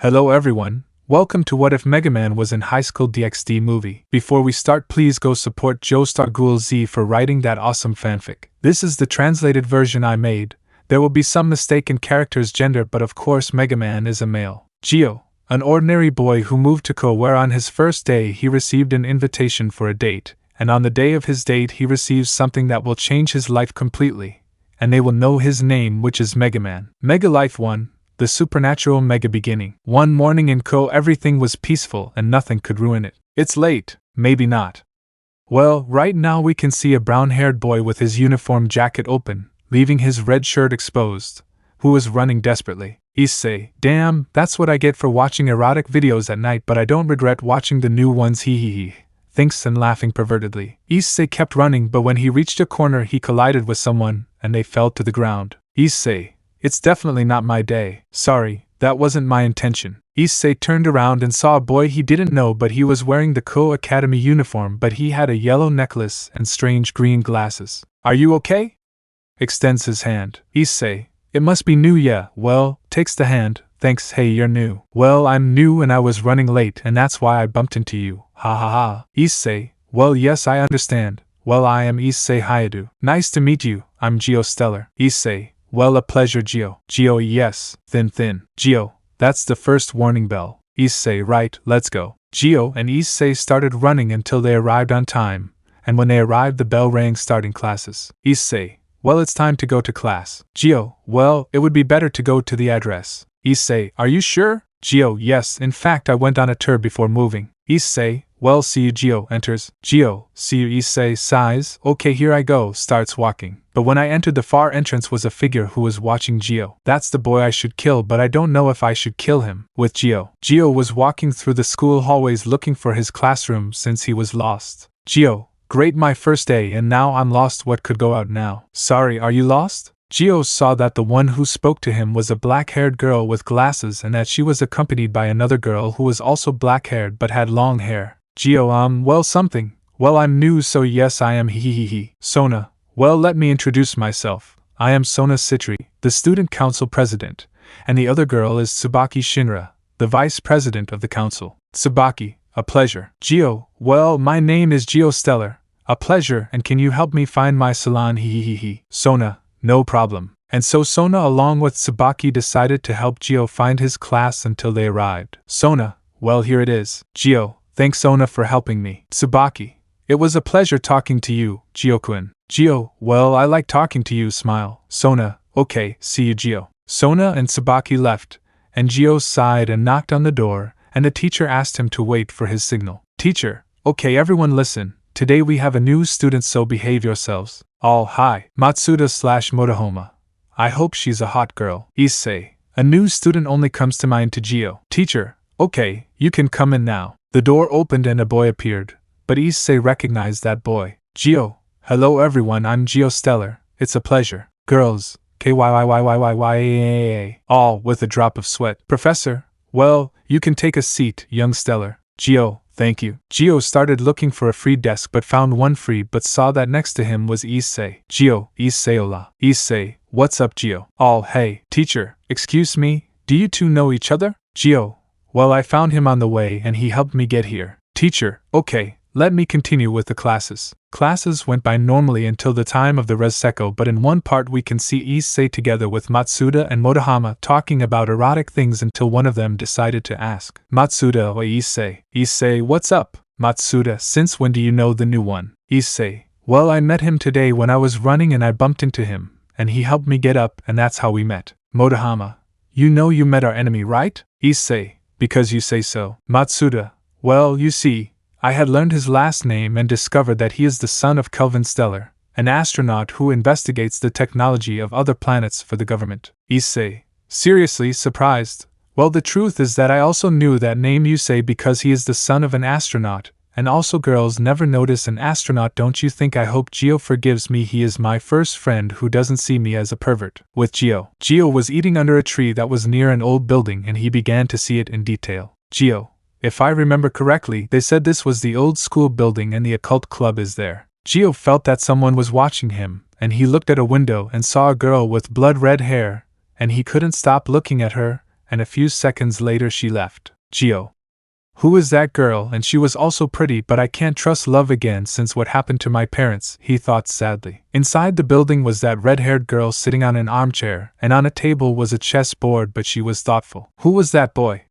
Hello everyone, welcome to What If Megaman Was in Highschool DxD movie. Before we start, please go support JoestarGhoulZ for writing that awesome fanfic. This is the translated version I made. There will be some mistake in character's gender, but of course Megaman is a male. Geo, an ordinary boy who moved to Kuoh, where on his first day he received an invitation for a date, and on the day of his date he receives something that will change his life completely, and they will know his name, which is Megaman. Mega Life 1. The supernatural mega beginning. One morning in Kuoh, everything was peaceful and nothing could ruin it. It's late, maybe not. Well, right now we can see a brown-haired boy with his uniform jacket open, leaving his red shirt exposed, who is running desperately. Issei, damn, that's what I get for watching erotic videos at night, but I don't regret watching the new ones, hee, thinks and laughing pervertedly. Issei kept running, but when he reached a corner he collided with someone, and they fell to the ground. Issei, it's definitely not my day. Sorry, that wasn't my intention. Issei turned around and saw a boy he didn't know, but he was wearing the Kuoh Academy uniform, but he had a yellow necklace and strange green glasses. Are you okay? Extends his hand. Issei, it must be new, yeah, well, takes the hand, thanks, hey, you're new. Well, I'm new and I was running late and that's why I bumped into you, ha ha ha. Issei, well, yes, I understand. Well, I am Issei Hayadu. Nice to meet you, I'm Geo Stellar. Issei, well, a pleasure, Geo. Geo, yes, thin. Geo, that's the first warning bell. Issei, right, let's go. Geo and Issei started running until they arrived on time, and when they arrived the bell rang starting classes. Issei, well, it's time to go to class. Geo, well, it would be better to go to the address. Issei, are you sure? Geo, yes, in fact I went on a tour before moving. Issei, well, see you. Geo enters. Geo, see you. Issei sighs, okay, here I go, starts walking. But when I entered the far entrance was a figure who was watching Geo. That's the boy I should kill, but I don't know if I should kill him. With Geo. Geo was walking through the school hallways looking for his classroom since he was lost. Geo, great, my first day and now I'm lost, what could go out now? Sorry, are you lost? Geo saw that the one who spoke to him was a black-haired girl with glasses and that she was accompanied by another girl who was also black-haired but had long hair. Geo, well, something. Well, I'm new, so yes, I am he. Sona, well, let me introduce myself. I am Sona Citri, the student council president, and the other girl is Tsubaki Shinra, the vice president of the council. Tsubaki, a pleasure. Geo, well, my name is Geo Stellar, a pleasure, and can you help me find my salon, he. Sona, no problem. And so Sona along with Tsubaki decided to help Geo find his class until they arrived. Sona, well, here it is. Geo, thanks Sona for helping me. Tsubaki, it was a pleasure talking to you, Geo-kun. Geo, well, I like talking to you, smile. Sona, okay, see you, Geo. Sona and Tsubaki left, and Geo sighed and knocked on the door, and the teacher asked him to wait for his signal. Teacher, okay, everyone listen, today we have a new student, so behave yourselves. All, hi, Matsuda/Motohoma. I hope she's a hot girl. Issei, a new student only comes to mind to Geo. Teacher, okay, you can come in now. The door opened and a boy appeared, but Issei recognized that boy. Geo, hello everyone, I'm Geo Stellar, it's a pleasure. Girls, KYYYYYYA, all with a drop of sweat. Professor, well, you can take a seat, young Stellar. Geo, thank you. Geo started looking for a free desk but found one free, but saw that next to him was Issei. Geo, Isseiola. Issei, what's up, Geo? All, hey. Teacher, excuse me, do you two know each other? Geo, well, I found him on the way and he helped me get here. Teacher, okay, let me continue with the classes. Classes went by normally until the time of the Reseko, but in one part we can see Issei together with Matsuda and Motohama talking about erotic things until one of them decided to ask. Matsuda or Issei. Issei, what's up? Matsuda, since when do you know the new one? Issei, well, I met him today when I was running and I bumped into him, and he helped me get up and that's how we met. Motohama, you know you met our enemy, right? Issei, because you say so. Matsuda, well, you see, I had learned his last name and discovered that he is the son of Kelvin Stellar, an astronaut who investigates the technology of other planets for the government. Issei, seriously surprised. Well, the truth is that I also knew that name, Issei, because he is the son of an astronaut, and also girls never notice an astronaut, don't you think? I hope Geo forgives me, he is my first friend who doesn't see me as a pervert. With Geo. Geo was eating under a tree that was near an old building and he began to see it in detail. Geo, if I remember correctly, they said this was the old school building and the Occult Club is there. Geo felt that someone was watching him, and he looked at a window and saw a girl with blood-red hair, and he couldn't stop looking at her, and a few seconds later she left. Gio. Who is that girl? And she was also pretty, but I can't trust love again since what happened to my parents, he thought sadly. Inside the building was that red-haired girl sitting on an armchair, and on a table was a chessboard, but she was thoughtful. Who was that boy?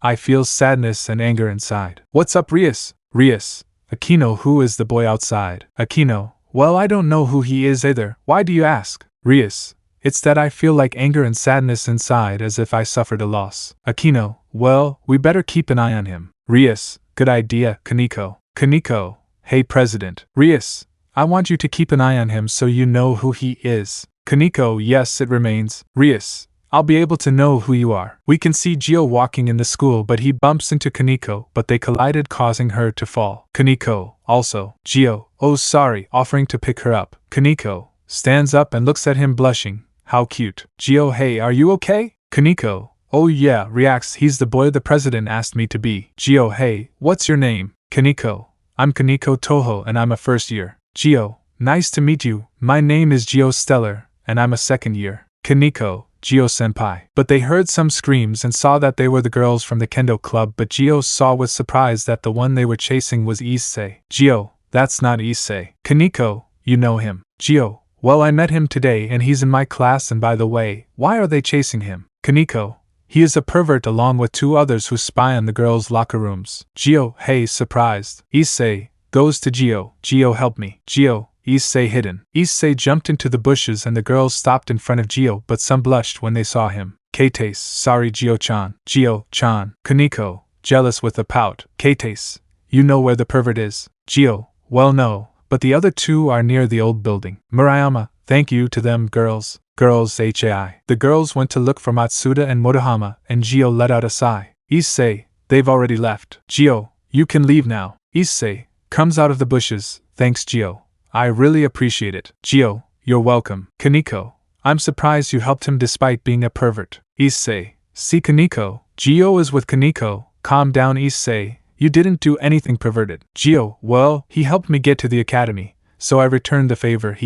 I feel sadness and anger inside. What's up, Rias? Rias. Aquino, who is the boy outside? Aquino. Well, I don't know who he is either. Why do you ask? Rias. It's that I feel like anger and sadness inside, as if I suffered a loss. Aquino. Well, we better keep an eye on him. Rias. Good idea, Kaneko. Kaneko. Hey, President. Rias. I want you to keep an eye on him so you know who he is. Kaneko. Yes, it remains. Rias. I'll be able to know who you are. We can see Gio walking in the school, but he bumps into Kaneko, but they collided, causing her to fall. Kaneko. Also. Gio. Oh, sorry, offering to pick her up. Kaneko stands up and looks at him, blushing. How cute. Gio. Hey, are you okay? Kaneko. Oh yeah, reacts. He's the boy the president asked me to be. Gio. Hey, what's your name? Kaneko. I'm Kaneko Toho and I'm a first year. Gio. Nice to meet you. My name is Gio Stellar, and I'm a second year. Kaneko. Gio-senpai. But they heard some screams and saw that they were the girls from the kendo club, but Gio saw with surprise that the one they were chasing was Issei. Gio. That's not Issei. Kaneko. You know him. Gio. Well, I met him today and he's in my class, and by the way, why are they chasing him? Kaneko. He is a pervert along with two others who spy on the girls' locker rooms. Gio. Hey, surprised. Issei goes to Gio. Gio, help me. Gio. Issei hidden. Issei jumped into the bushes and the girls stopped in front of Gio, but some blushed when they saw him. Kates. Sorry, Gio-chan. Gio-chan. Kaneko. Jealous with a pout. Kates. You know where the pervert is? Gio. Well, no. But the other two are near the old building. Murayama, thank you to them girls. Girls HAI. The girls went to look for Matsuda and Motohama, and Gio let out a sigh. Issei, they've already left. Gio, you can leave now. Issei comes out of the bushes. Thanks, Gio. I really appreciate it. Gio, you're welcome. Kaneko, I'm surprised you helped him despite being a pervert. Issei, see Kaneko. Gio is with Kaneko. Calm down, Issei. You didn't do anything perverted. Gio, well, he helped me get to the academy, so I returned the favor.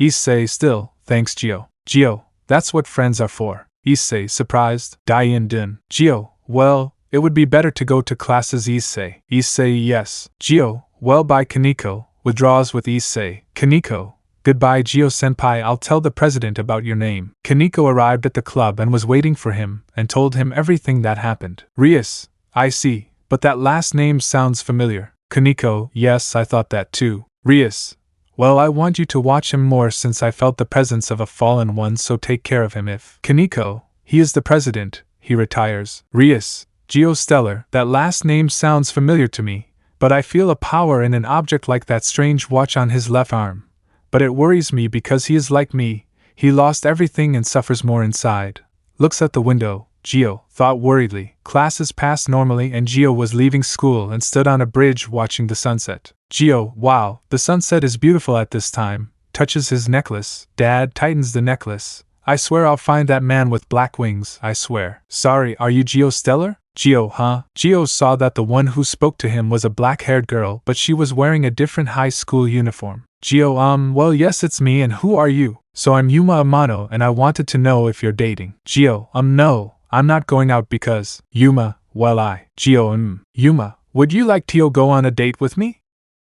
Issei, still, thanks, Gio. Gio, that's what friends are for. Issei, surprised. Dian Dun. Gio, well, it would be better to go to classes. Issei. Issei, yes. Gio, well, bye. Kaneko withdraws with Issei. Kaneko, goodbye, Gio-senpai. I'll tell the president about your name. Kaneko arrived at the club and was waiting for him, and told him everything that happened. Rias, I see. But that last name sounds familiar. Kaneko, yes, I thought that too. Rias, well, I want you to watch him more since I felt the presence of a fallen one, so take care of him if. Kaneko, he is the president, he retires. Rias, Gio Stellar, that last name sounds familiar to me, but I feel a power in an object like that strange watch on his left arm. But it worries me because he is like me, he lost everything and suffers more inside. Looks at the window. Gio thought worriedly. Classes passed normally and Gio was leaving school and stood on a bridge watching the sunset. Gio, wow, the sunset is beautiful at this time. Touches his necklace. Dad tightens the necklace. I swear I'll find that man with black wings, I swear. Sorry, are you Gio Stellar? Gio, huh? Gio saw that the one who spoke to him was a black-haired girl, but she was wearing a different high school uniform. Gio, well, yes, it's me, and who are you? So I'm Yuma Amano and I wanted to know if you're dating. Gio, no. I'm not going out because. Yuma, well, Gio, Yuma, would you like to go on a date with me?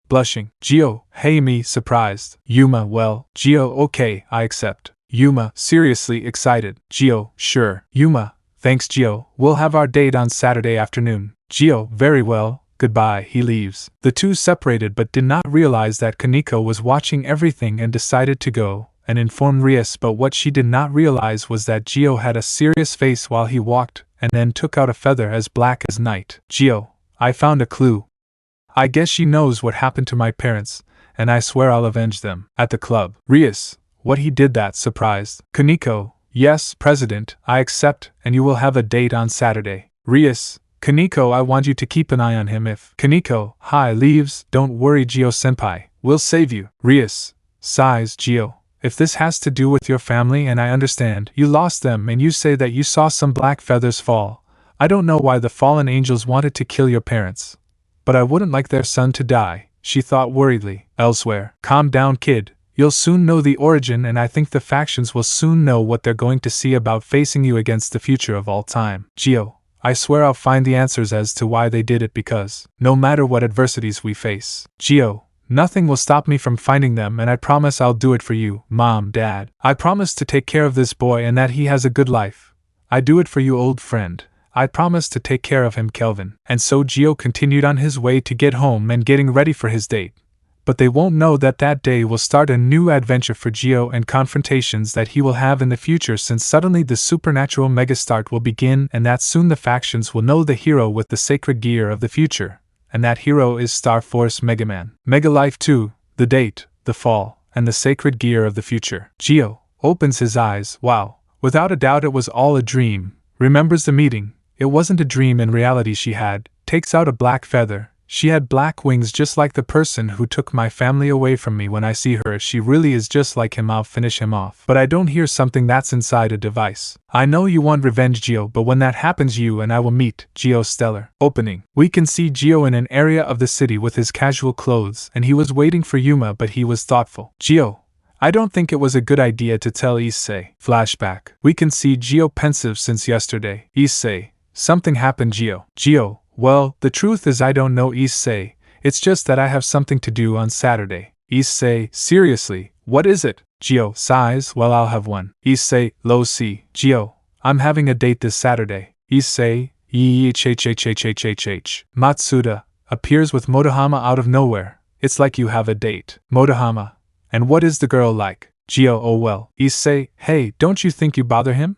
Blushing. Gio, hey, me, surprised. Yuma, well, Gio, okay, I accept. Yuma, seriously excited. Gio, sure. Yuma, thanks, Gio, we'll have our date on Saturday afternoon. Gio, very well, goodbye. He leaves. The two separated but did not realize that Kaneko was watching everything and decided to go and informed Rias, but what she did not realize was that Gio had a serious face while he walked, and then took out a feather as black as night. Gio, I found a clue. I guess she knows what happened to my parents, and I swear I'll avenge them. At the club. Rias, what he did that, surprised. Kaneko, yes, President, I accept, and you will have a date on Saturday. Rias, Kaneko, I want you to keep an eye on him if. Kaneko, hi, leaves, don't worry, Gio-senpai, we'll save you. Rias, sighs. Gio, if this has to do with your family, and I understand, you lost them and you say that you saw some black feathers fall, I don't know why the fallen angels wanted to kill your parents. But I wouldn't like their son to die, she thought worriedly. Elsewhere. Calm down, kid, You'll soon know the origin, and I think the factions will soon know what they're going to see about facing you against the future of all time. Geo, I swear I'll find the answers as to why they did it, because, no matter what adversities we face, Geo, nothing will stop me from finding them, and I promise I'll do it for you, Mom, Dad. I promise to take care of this boy and that he has a good life. I do it for you, old friend. I promise to take care of him, Kelvin. And so Geo continued on his way to get home and getting ready for his date. But they won't know that that day will start a new adventure for Geo and confrontations that he will have in the future, since suddenly the supernatural megastart will begin, and that soon the factions will know the hero with the sacred gear of the future, and that hero is Star Force Megaman. Mega Life 2, the date, the fall, and the sacred gear of the future. Geo opens his eyes. Wow, without a doubt it was all a dream. Remembers the meeting. It wasn't a dream, in reality she had. Takes out a black feather. She had black wings just like the person who took my family away from me. When I see her, if she really is just like him, I'll finish him off. But I don't hear something that's inside a device. I know you want revenge, Geo, but when that happens, you and I will meet. Geo stellar. Opening. We can see Geo in an area of the city with his casual clothes, and he was waiting for Yuma, but he was thoughtful. Geo, I don't think it was a good idea to tell Issei. Flashback. We can see Geo pensive since yesterday. Issei. Something happened, Geo. Geo. Well, the truth is I don't know, Issei. It's just that I have something to do on Saturday. Issei, seriously, what is it? Geo sighs. Well, I'll have one. Issei, low C. Geo, I'm having a date this Saturday. Issei, Matsuda appears with Motohama out of nowhere. It's like you have a date. Motohama. And what is the girl like? Geo, oh well. Issei, hey, don't you think you bother him?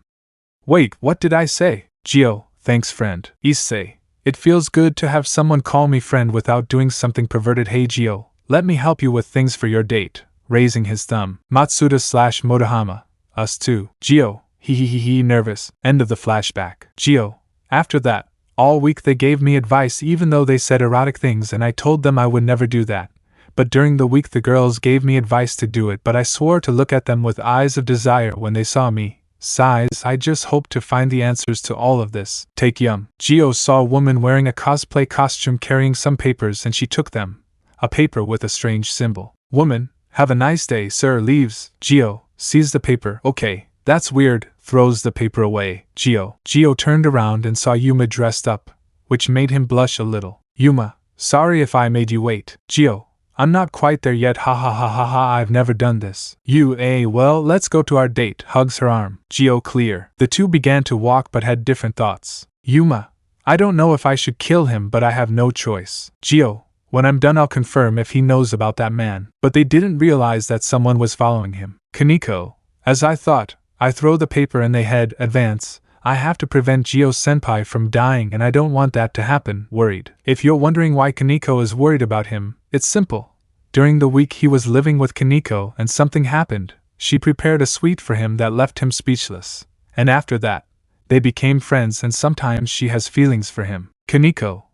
Wait, what did I say? Geo, thanks friend. Issei. It feels good to have someone call me friend without doing something perverted. Hey Geo, let me help you with things for your date. Raising his thumb. Matsuda / Motohama. Us too. Geo, he nervous. End of the flashback. Geo, after that, all week they gave me advice even though they said erotic things and I told them I would never do that. But during the week the girls gave me advice to do it, but I swore to look at them with eyes of desire when they saw me. Sighs, I just hope to find the answers to all of this. Take Yum. Geo saw a woman wearing a cosplay costume carrying some papers and she took them. A paper with a strange symbol. Woman, have a nice day, sir. Leaves. Geo sees the paper. Okay, that's weird. Throws the paper away. Geo turned around and saw Yuma dressed up, which made him blush a little. Yuma, sorry if I made you wait. Geo, I'm not quite there yet, ha ha ha ha ha, I've never done this. Well, let's go to our date. Hugs her arm. Geo clear. The two began to walk but had different thoughts. Yuma, I don't know if I should kill him, but I have no choice. Geo, when I'm done I'll confirm if he knows about that man. But they didn't realize that someone was following him. Kaneko, as I thought, I throw the paper and they head, advance. I have to prevent Geo-senpai from dying and I don't want that to happen. Worried. If you're wondering why Kaneko is worried about him, it's simple. During the week he was living with Kaneko and something happened. She prepared a sweet for him that left him speechless. And after that, they became friends and sometimes she has feelings for him. Kaneko,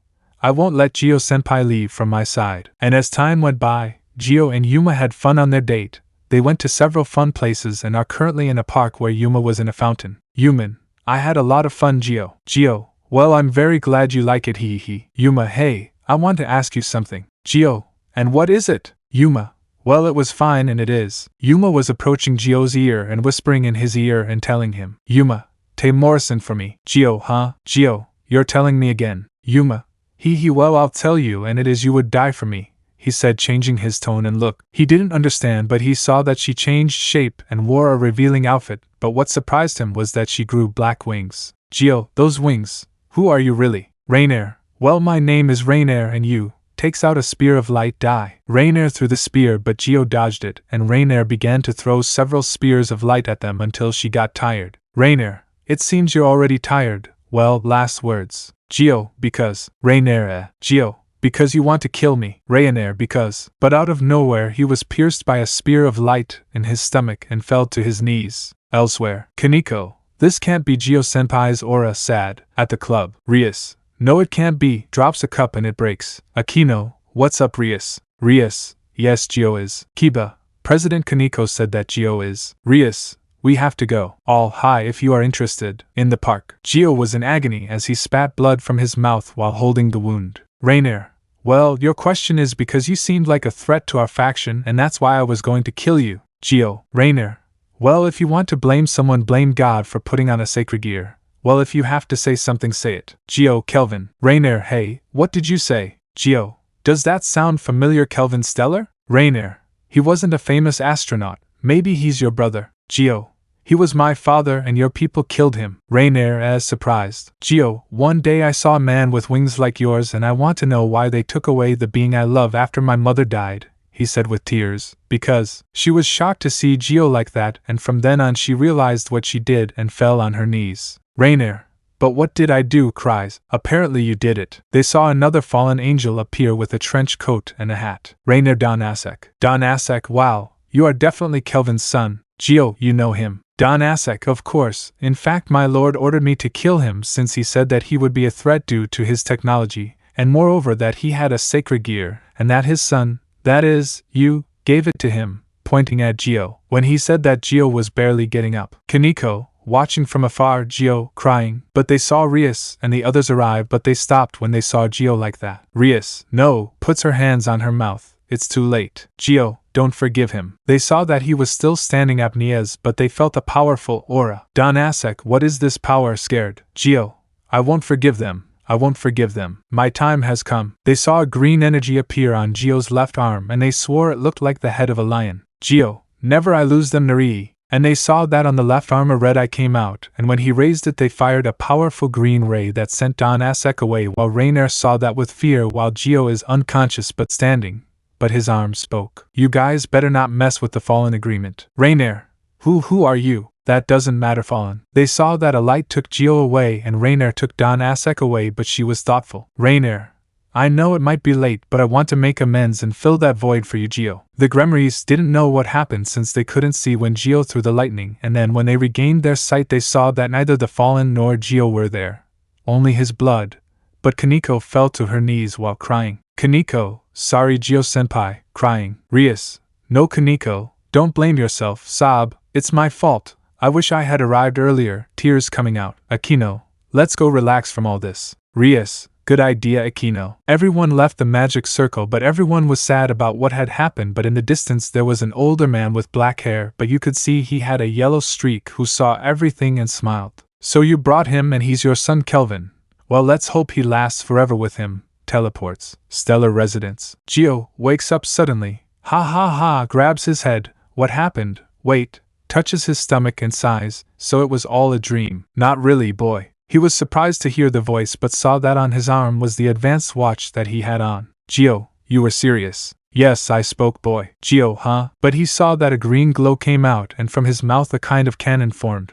I won't let Geo-senpai leave from my side. And as time went by, Geo and Yuma had fun on their date. They went to several fun places and are currently in a park where Yuma was in a fountain. Yuman, I had a lot of fun, Geo. Geo, well, I'm very glad you like it, he. Yuma, hey, I want to ask you something. Geo, and what is it? Yuma, well, it was fine and it is. Yuma was approaching Geo's ear and whispering in his ear and telling him. Yuma, Tay Morrison for me. Geo, huh? Geo, you're telling me again. Yuma, well, I'll tell you, and it is you would die for me, he said, changing his tone and look. He didn't understand, but he saw that she changed shape and wore a revealing outfit, but what surprised him was that she grew black wings. Geo, those wings, who are you really? Rainair, well, my name is Rainair, and you? Takes out a spear of light dye. Rainair threw the spear, but Geo dodged it, and Rainair began to throw several spears of light at them until she got tired. Rainair, it seems you're already tired. Well, last words. Geo, because. Rainair, Geo, because you want to kill me. Rainair, because. But out of nowhere he was pierced by a spear of light in his stomach and fell to his knees. Elsewhere. Kaneko, this can't be Geo-senpai's aura. Sad. At the club. Rias, no it can't be. Drops a cup and it breaks. Akino, what's up Rias? Rias, yes Geo is. Kiba, President Kaneko said that Geo is. Rias, we have to go. All hi if you are interested. In the park. Geo was in agony as he spat blood from his mouth while holding the wound. Rainair, Well, your question is because you seemed like a threat to our faction and that's why I was going to kill you. Geo, Rainier. Well, if you want to blame someone, blame God for putting on a sacred gear. Well, if you have to say something, say it. Geo, Kelvin. Rainier, hey, what did you say? Geo, does that sound familiar? Kelvin, Stellar? Rainier, he wasn't a famous astronaut. Maybe he's your brother. Geo, he was my father and your people killed him. Rainier, as surprised. Geo, one day I saw a man with wings like yours and I want to know why they took away the being I love after my mother died, he said with tears, because she was shocked to see Geo like that, and from then on she realized what she did and fell on her knees. Rainier, but what did I do? Cries. Apparently you did it. They saw another fallen angel appear with a trench coat and a hat. Rainier, Don Asek. Don Asek, wow, you are definitely Kelvin's son. Geo, you know him. Don Asek, of course. In fact, my lord ordered me to kill him since he said that he would be a threat due to his technology, and moreover that he had a sacred gear, and that his son, that is, you, gave it to him, pointing at Geo. When he said that, Geo was barely getting up. Kaneko, watching from afar, Geo, crying. But they saw Rias and the others arrive, but they stopped when they saw Geo like that. Rias, no, puts her hands on her mouth. It's too late. Geo, don't forgive him. They saw that he was still standing apneas, but they felt a powerful aura. Don Asek, what is this power? Scared. Geo, I won't forgive them. I won't forgive them. My time has come. They saw a green energy appear on Geo's left arm and they swore it looked like the head of a lion. Geo, never I lose them Narii. And they saw that on the left arm a red eye came out, and when he raised it they fired a powerful green ray that sent Don Asek away, while Rainier saw that with fear while Geo is unconscious but standing. But his arm spoke. You guys better not mess with the Fallen agreement. Rainier, who are you? That doesn't matter, Fallen. They saw that a light took Geo away and Rainier took Don Asek away, but she was thoughtful. Rainier, I know it might be late, but I want to make amends and fill that void for you, Geo. The Gremorys didn't know what happened since they couldn't see when Geo threw the lightning, and then when they regained their sight they saw that neither the Fallen nor Geo were there. Only his blood. But Kaneko fell to her knees while crying. Kaneko, sorry Geo-senpai, crying. Rias, no Kaneko, don't blame yourself, sob, it's my fault. I wish I had arrived earlier, tears coming out. Aquino, let's go relax from all this. Rias, good idea, Aquino. Everyone left the magic circle, but everyone was sad about what had happened. But in the distance there was an older man with black hair, but you could see he had a yellow streak, who saw everything and smiled. So you brought him and he's your son Kelvin. Well, let's hope he lasts forever with him. Teleports. Stellar residence. Geo wakes up suddenly. Ha ha ha, grabs his head. What happened? Wait. Touches his stomach and sighs. So it was all a dream. Not really, boy. He was surprised to hear the voice but saw that on his arm was the advanced watch that he had on. Geo, you were serious. Yes, I spoke, boy. Geo, huh? But he saw that a green glow came out and from his mouth a kind of cannon formed.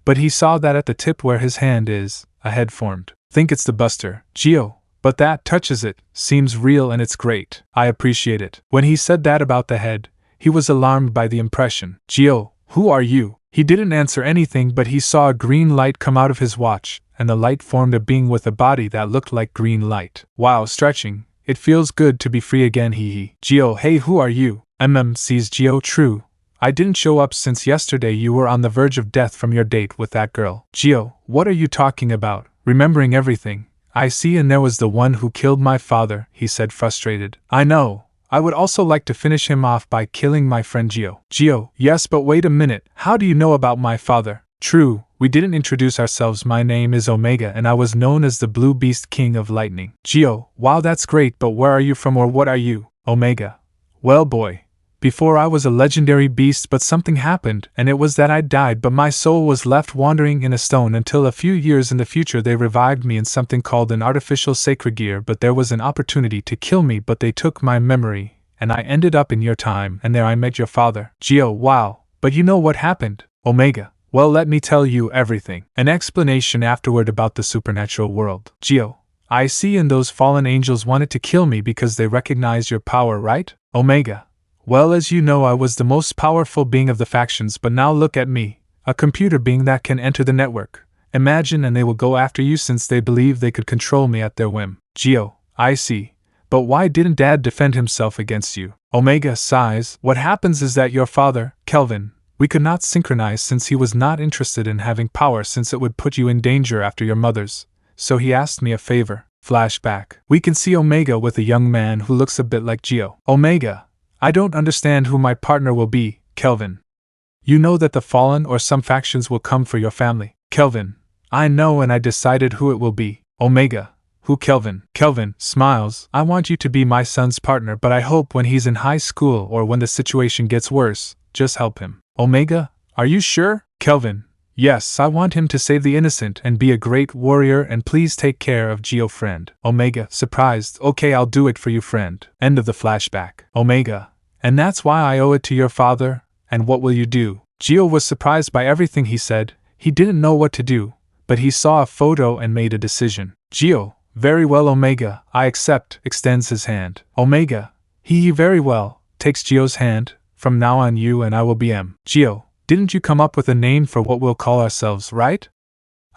But he saw that at the tip where his hand is, a head formed. Think it's the Buster. Geo, but that touches it, seems real and it's great. I appreciate it. When he said that about the head, he was alarmed by the impression. Geo, who are you? He didn't answer anything, but he saw a green light come out of his watch, and the light formed a being with a body that looked like green light. Wow, stretching. It feels good to be free again, hee. Geo, hey, who are you? Sees Geo, true. I didn't show up since yesterday. You were on the verge of death from your date with that girl. Geo, what are you talking about? Remembering everything. I see, and there was the one who killed my father, he said frustrated. I know. I would also like to finish him off by killing my friend Geo. Geo, yes, but wait a minute, how do you know about my father? True, we didn't introduce ourselves. My name is Omega and I was known as the Blue Beast King of Lightning. Geo, wow, that's great, but where are you from or what are you? Omega. Well, boy. Before I was a legendary beast, but something happened, and it was that I died, but my soul was left wandering in a stone until a few years in the future they revived me in something called an artificial sacred gear, but there was an opportunity to kill me, but they took my memory, and I ended up in your time, and there I met your father. Geo, wow, but you know what happened? Omega. Well, let me tell you everything. An explanation afterward about the supernatural world. Geo, I see, and those fallen angels wanted to kill me because they recognized your power, right? Omega. Well, as you know, I was the most powerful being of the factions, but now look at me, a computer being that can enter the network. Imagine, and they will go after you since they believe they could control me at their whim. Geo, I see. But why didn't Dad defend himself against you? Omega sighs. What happens is that your father, Kelvin, we could not synchronize since he was not interested in having power since it would put you in danger after your mother's. So he asked me a favor. Flashback. We can see Omega with a young man who looks a bit like Gio. Omega, I don't understand who my partner will be, Kelvin. You know that the Fallen or some factions will come for your family. Kelvin, I know and I decided who it will be. Omega, who Kelvin? Kelvin smiles. I want you to be my son's partner, but I hope when he's in high school or when the situation gets worse, just help him. Omega, are you sure? Kelvin, yes, I want him to save the innocent and be a great warrior, and please take care of Gio, friend. Omega, surprised. Okay, I'll do it for you, friend. End of the flashback. Omega, and that's why I owe it to your father, and what will you do? Gio was surprised by everything he said. He didn't know what to do, but he saw a photo and made a decision. Gio, very well, Omega, I accept, extends his hand. Omega, he very well, takes Gio's hand. From now on you and I will be M. Gio, didn't you come up with a name for what we'll call ourselves, right?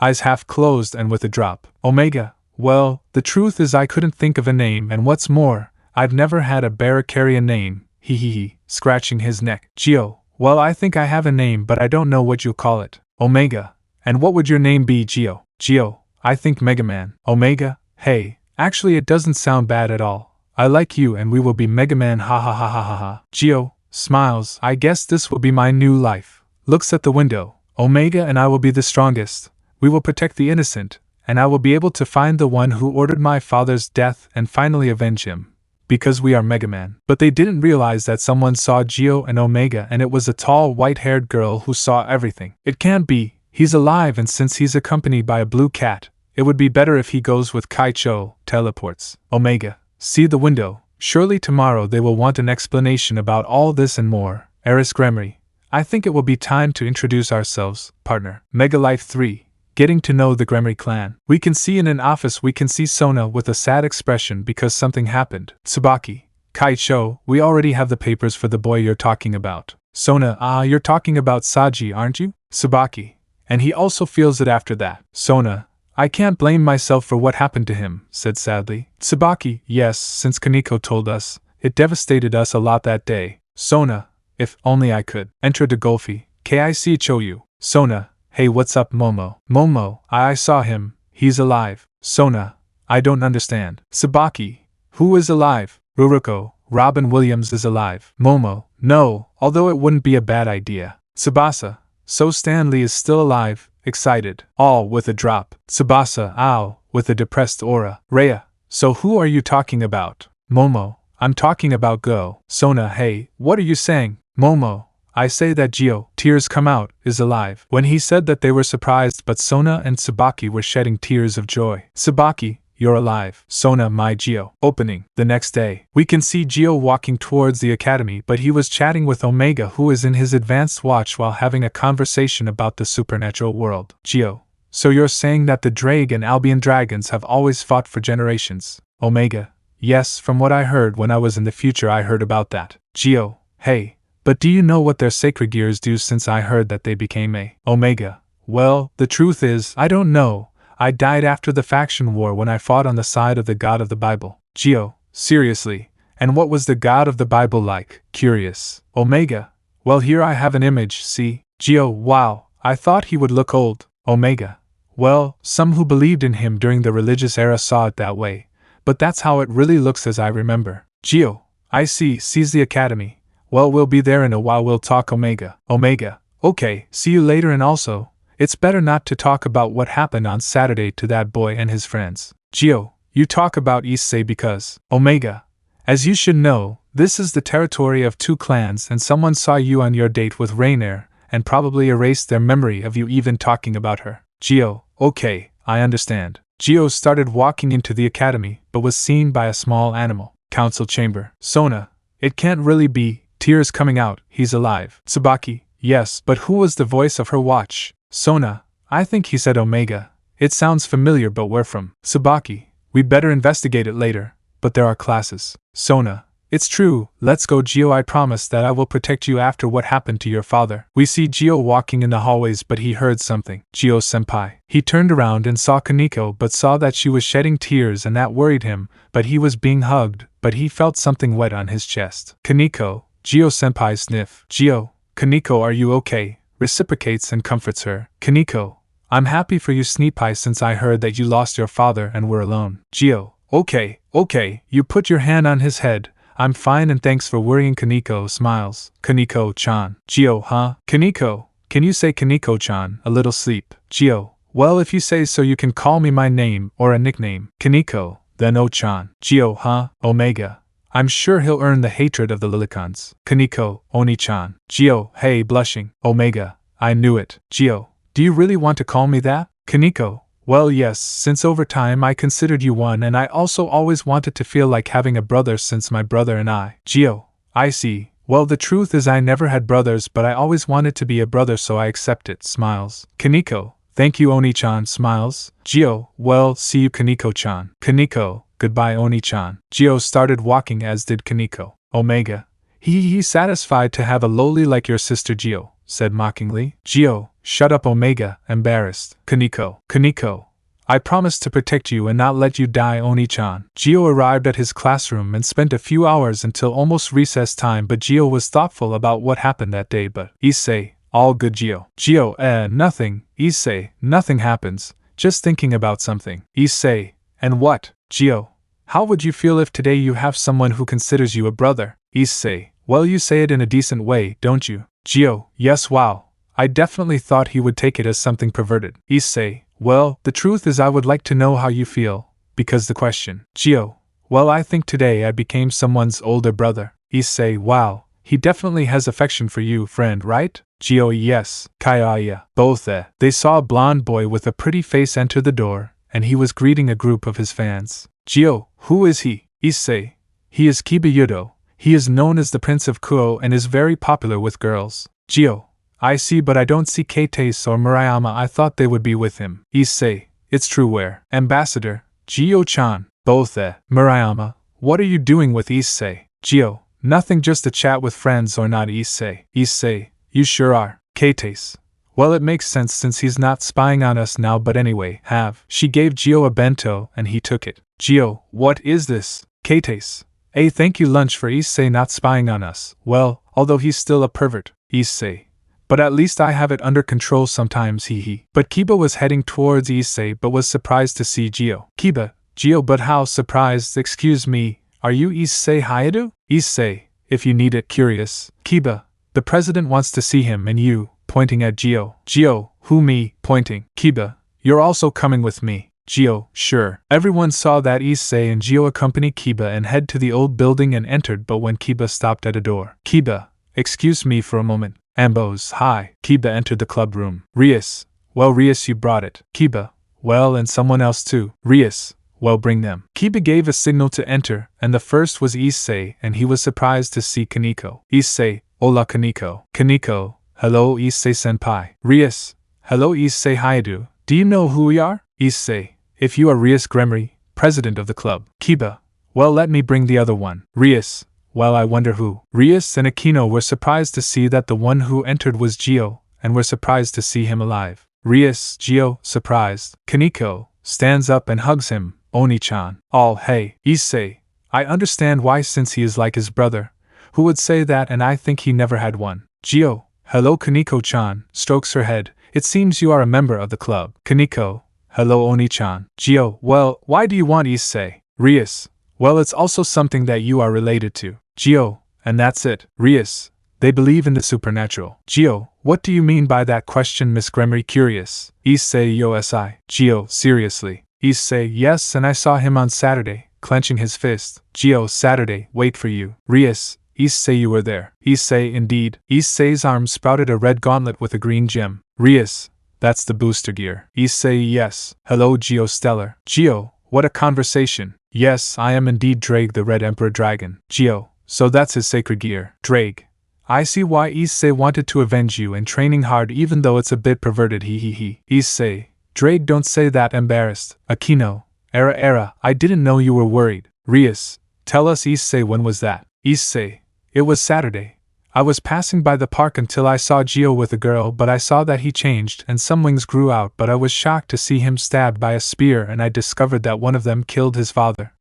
Eyes half closed and with a drop. Omega, well, the truth is I couldn't think of a name, and what's more, I've never had a Barricarian name, he, scratching his neck. Gio, well, I think I have a name, but I don't know what you'll call it. Omega, and what would your name be, Gio? Gio, I think Megaman. Omega, hey, actually it doesn't sound bad at all. I like you and we will be Megaman, ha ha ha ha ha ha. Gio smiles. I guess this will be my new life. Looks at the window. Omega and I will be the strongest. We will protect the innocent, and I will be able to find the one who ordered my father's death and finally avenge him. Because we are Megaman. But they didn't realize that someone saw Gio and Omega, and it was a tall, white-haired girl who saw everything. It can't be. He's alive, and since he's accompanied by a blue cat, it would be better if he goes with Kaicho, teleports. Omega, see the window. Surely tomorrow they will want an explanation about all this and more. Eris Gremory, I think it will be time to introduce ourselves, partner. Mega Life 3. Getting to know the Gremory clan. We can see in an office we can see Sona with a sad expression because something happened. Tsubaki, Kaicho, we already have the papers for the boy you're talking about. Sona, you're talking about Saji, aren't you? Tsubaki, and he also feels it after that. Sona, I can't blame myself for what happened to him, said sadly. Tsubaki, yes, since Kaneko told us, it devastated us a lot that day. Sona, if only I could. Enter Dagolfi, Kic Choyu. Sona, hey, what's up, Momo? Momo, I saw him, he's alive. Sona, I don't understand. Tsubaki, who is alive? Ruruko, Robin Williams is alive. Momo, no, although it wouldn't be a bad idea. Tsubasa, so Stanley is still alive. Excited, all with a drop. Tsubasa, ow, with a depressed aura. Rhea, so who are you talking about? Momo, I'm talking about Go. Sona, hey, what are you saying? Momo, I say that Gio, tears come out, is alive. When he said that they were surprised, but Sona and Tsubaki were shedding tears of joy. Tsubaki, you're alive. Sona, my Gio. Opening. The next day, we can see Gio walking towards the academy, but he was chatting with Omega, who is in his advanced watch while having a conversation about the supernatural world. Gio, so you're saying that the Drake and Albion dragons have always fought for generations? Omega, yes, from what I heard when I was in the future I heard about that. Gio, hey, but do you know what their sacred gears do since I heard that they became a Omega? Well, the truth is, I don't know. I died after the faction war when I fought on the side of the God of the Bible. Gio, seriously, and what was the God of the Bible like? Curious. Omega, well, here I have an image, see? Gio, wow, I thought he would look old. Omega, well, some who believed in him during the religious era saw it that way, but that's how it really looks as I remember. Gio, I see, sees the academy. Well, we'll be there in a while, we'll talk. Omega, Omega, okay, see you later, and also, it's better not to talk about what happened on Saturday to that boy and his friends. Gio, you talk about Issei because, Omega, as you should know, this is the territory of two clans, and someone saw you on your date with Rainier, and probably erased their memory of you even talking about her. Gio, okay, I understand. Gio started walking into the academy, but was seen by a small animal. Council chamber. Sona, it can't really be, tears coming out, he's alive. Tsubaki, yes, but who was the voice of her watch? Sona, I think he said Omega. It sounds familiar, but where from? Tsubaki, we better investigate it later, but there are classes. Sona, it's true, let's go. Gio, I promise that I will protect you after what happened to your father. We see Gio walking in the hallways, but he heard something. Gio-senpai. He turned around and saw Kaneko, but saw that she was shedding tears, and that worried him, but he was being hugged, but he felt something wet on his chest. Kaneko, Gio-senpai sniff. Gio, Kaneko, are you okay? Reciprocates and comforts her. Kaneko, I'm happy for you Sneepai since I heard that you lost your father and were alone. Gio, okay, you put your hand on his head. I'm fine and thanks for worrying. Kaneko smiles. Kaneko-chan. Gio, huh? Kaneko, can you say Kaneko-chan? A little sleep. Gio, well if you say so you can call me my name or a nickname. Kaneko, then O-chan. Gio, huh? Omega. I'm sure he'll earn the hatred of the Lilicons. Kaneko, Oni-chan. Gio, hey, blushing. Omega, I knew it. Gio, do you really want to call me that? Kaneko, well yes, since over time I considered you one and I also always wanted to feel like having a brother since my brother and I. Gio, I see. Well the truth is I never had brothers but I always wanted to be a brother so I accept it. Smiles. Kaneko, thank you Oni-chan. Smiles. Gio, well, see you Kaneko-chan. Kaneko, goodbye Oni-chan. Gio started walking as did Kaneko. Omega, he's satisfied to have a loli like your sister Gio, said mockingly. Gio, shut up Omega, embarrassed. Kaneko, I promise to protect you and not let you die Oni-chan. Gio arrived at his classroom and spent a few hours until almost recess time but Gio was thoughtful about what happened that day but Issei, all good Gio. Gio, nothing. Issei, nothing happens. Just thinking about something. Issei, and what? Gio, how would you feel if today you have someone who considers you a brother? Issei, well you say it in a decent way, don't you? Gio, yes wow. I definitely thought he would take it as something perverted. Issei, well, the truth is I would like to know how you feel, because the question. Gio, well I think today I became someone's older brother. Issei, wow, he definitely has affection for you, friend, right? Gio, yes. Kaya, both. They saw a blonde boy with a pretty face enter the door, and he was greeting a group of his fans. Gio, who is he? Issei, he is Kiba Yudo. He is known as the Prince of Kuoh and is very popular with girls. Gio, I see but I don't see Keitase or Murayama. I thought they would be with him. Issei, it's true where? Ambassador, Gio-chan, both. Murayama, what are you doing with Issei? Gio, nothing just a chat with friends or not Issei. Issei, you sure are. Keitase, well it makes sense since he's not spying on us now but anyway, she gave Gio a bento and he took it. Gio, what is this? Keitase, thank you lunch for Issei not spying on us. Well, although he's still a pervert. Issei, but at least I have it under control sometimes he. But Kiba was heading towards Issei but was surprised to see Gio. Kiba, Gio, but how surprised? Excuse me, are you Issei Hayadu? Issei, if you need it. Curious. Kiba, the president wants to see him and you, pointing at Gio. Gio, who me, pointing. Kiba, you're also coming with me. Gio, sure. Everyone saw that Issei and Gio accompany Kiba and head to the old building and entered but when Kiba stopped at a door. Kiba, excuse me for a moment. Ambos, hi. Kiba entered the club room. Rias, well Rias you brought it. Kiba, well and someone else too. Rias, well bring them. Kiba gave a signal to enter and the first was Issei and he was surprised to see Kaneko. Issei, hola Kaneko. Kaneko, hello Issei senpai. Rias, hello Issei Hayadu. Do you know who we are? Issei, if you are Rias Gremory, president of the club. Kiba, well let me bring the other one. Rias, well I wonder who. Rias and Aquino were surprised to see that the one who entered was Gio, and were surprised to see him alive. Rias, Gio, surprised. Kaneko, stands up and hugs him. Oni-chan, all hey. Issei, I understand why since he is like his brother. Who would say that and I think he never had one. Gio, hello Kaneko-chan, strokes her head. It seems you are a member of the club. Kaneko, hello Oni-chan. Gio, well, why do you want Issei? Rias, well it's also something that you are related to. Gio, and that's it. Rias, they believe in the supernatural. Gio, what do you mean by that? Question Miss Gremory curious. Issei Yosi. Gio, seriously. Issei, yes and I saw him on Saturday, clenching his fist. Gio, Saturday, wait for you. Rias, Issei you were there. Issei, indeed. Issei's arm sprouted a red gauntlet with a green gem. Rias, that's the booster gear. Issei, yes. Hello Gio Stellar. Gio, what a conversation. Yes, I am indeed Drake the Red Emperor Dragon. Gio, so that's his sacred gear. Drake, I see why Issei wanted to avenge you and training hard even though it's a bit perverted he. Issei, Drake don't say that embarrassed. Aquino, Era, I didn't know you were worried. Rias, tell us Issei when was that? Issei, it was Saturday. I was passing by the park until I saw Gio with a girl but I saw that he changed and some wings grew out but I was shocked to see him stabbed by a spear and I discovered that one of them killed his father.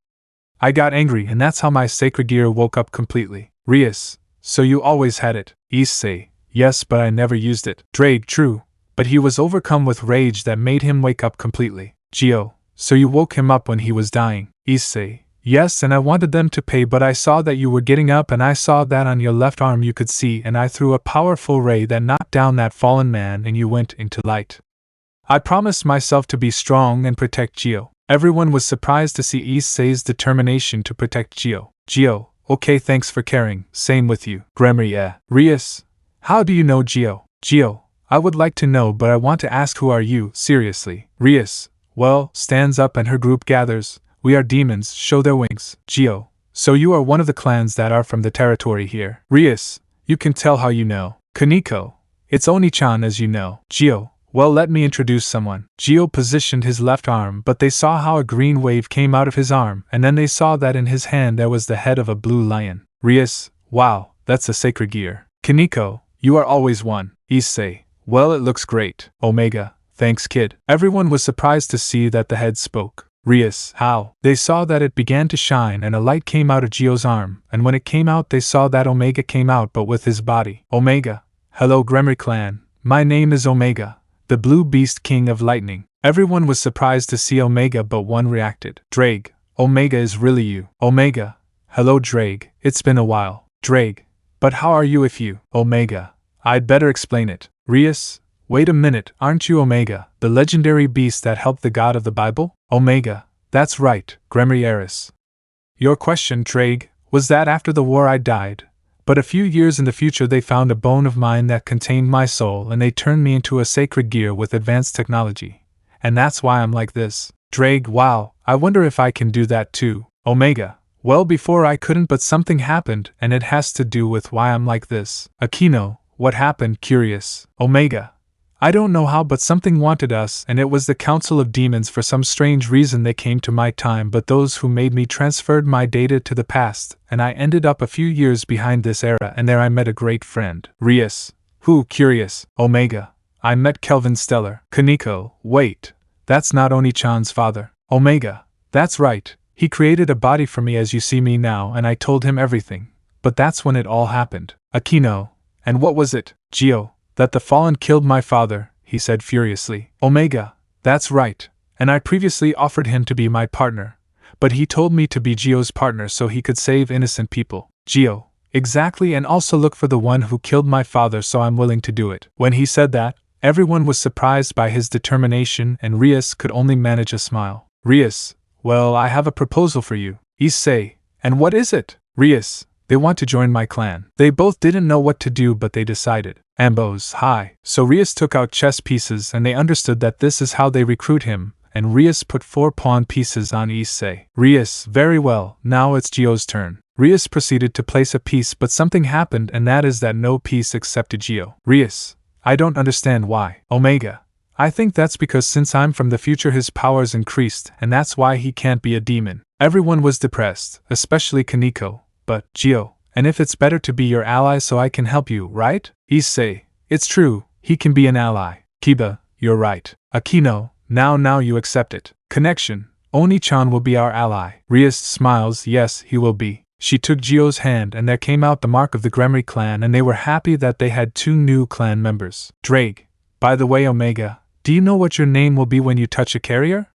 I got angry and that's how my sacred gear woke up completely. Rias, so you always had it. Issei, yes but I never used it. Drake, true, but he was overcome with rage that made him wake up completely. Gio, so you woke him up when he was dying. Issei, yes, and I wanted them to pay, but I saw that you were getting up and I saw that on your left arm you could see, and I threw a powerful ray that knocked down that fallen man and you went into light. I promised myself to be strong and protect Gio. Everyone was surprised to see Issei's determination to protect Gio. Gio, okay, thanks for caring, same with you. Gremory, Rias, how do you know Gio? Gio, I would like to know, but I want to ask, who are you, seriously? Rias, well, stands up and her group gathers. We are demons, show their wings. Gio, so you are one of the clans that are from the territory here. Rias, you can tell how you know. Kaneko, it's Oni-chan, as you know. Gio, well, let me introduce someone. Gio positioned his left arm, but they saw how a green wave came out of his arm, and then they saw that in his hand there was the head of a blue lion. Rias, wow, that's a sacred gear. Kaneko, you are always one. Issei, well, it looks great. Omega, thanks kid. Everyone was surprised to see that the head spoke. Rias, how? They saw that it began to shine and a light came out of Gio's arm, and when it came out they saw that Omega came out but with his body. Omega, hello Gremory clan, my name is Omega, the Blue Beast King of Lightning. Everyone was surprised to see Omega, but one reacted. Drake, Omega is really you. Omega, hello Drake, it's been a while. Drake, but how are you if you? Omega, I'd better explain it. Rias, wait a minute, aren't you Omega, the legendary beast that helped the god of the Bible? Omega, that's right, Gremory Eris. Your question, Drake, was that after the war I died, but a few years in the future they found a bone of mine that contained my soul and they turned me into a sacred gear with advanced technology. And that's why I'm like this. Drake, wow, I wonder if I can do that too. Omega, well, before I couldn't, but something happened and it has to do with why I'm like this. Aquino, what happened? Curious. Omega, I don't know how, but something wanted us, and it was the Council of Demons. For some strange reason they came to my time, but those who made me transferred my data to the past, and I ended up a few years behind this era, and there I met a great friend. Rias, who? Curious. Omega, I met Kelvin Stellar. Kaneko, wait, that's not Oni-chan's father. Omega, that's right, he created a body for me as you see me now, and I told him everything, but that's when it all happened. Aquino, and what was it? Gio, that the fallen killed my father, he said furiously. Omega, that's right, and I previously offered him to be my partner, but he told me to be Gio's partner so he could save innocent people. Gio, exactly, and also look for the one who killed my father, so I'm willing to do it. When he said that, everyone was surprised by his determination and Rias could only manage a smile. Rias, well, I have a proposal for you. Issei, and what is it? Rias, they want to join my clan. They both didn't know what to do, but they decided. Ambos, hi. So Rias took out chess pieces and they understood that this is how they recruit him, and Rias put 4 pawn pieces on Issei. Rias, very well, now it's Gio's turn. Rias proceeded to place a piece, but something happened, and that is that no piece accepted Gio. Rias, I don't understand why. Omega, I think that's because since I'm from the future his powers increased, and that's why he can't be a demon. Everyone was depressed, especially Kaneko. But, Gio, and if it's better to be your ally so I can help you, right? Issei, it's true, he can be an ally. Kiba, you're right. Aquino, now you accept it. Connection, Oni-chan will be our ally. Rias smiles, yes, he will be. She took Gio's hand and there came out the mark of the Gremory clan, and they were happy that they had 2 new clan members. Drake, by the way Omega, do you know what your name will be when you touch a carrier?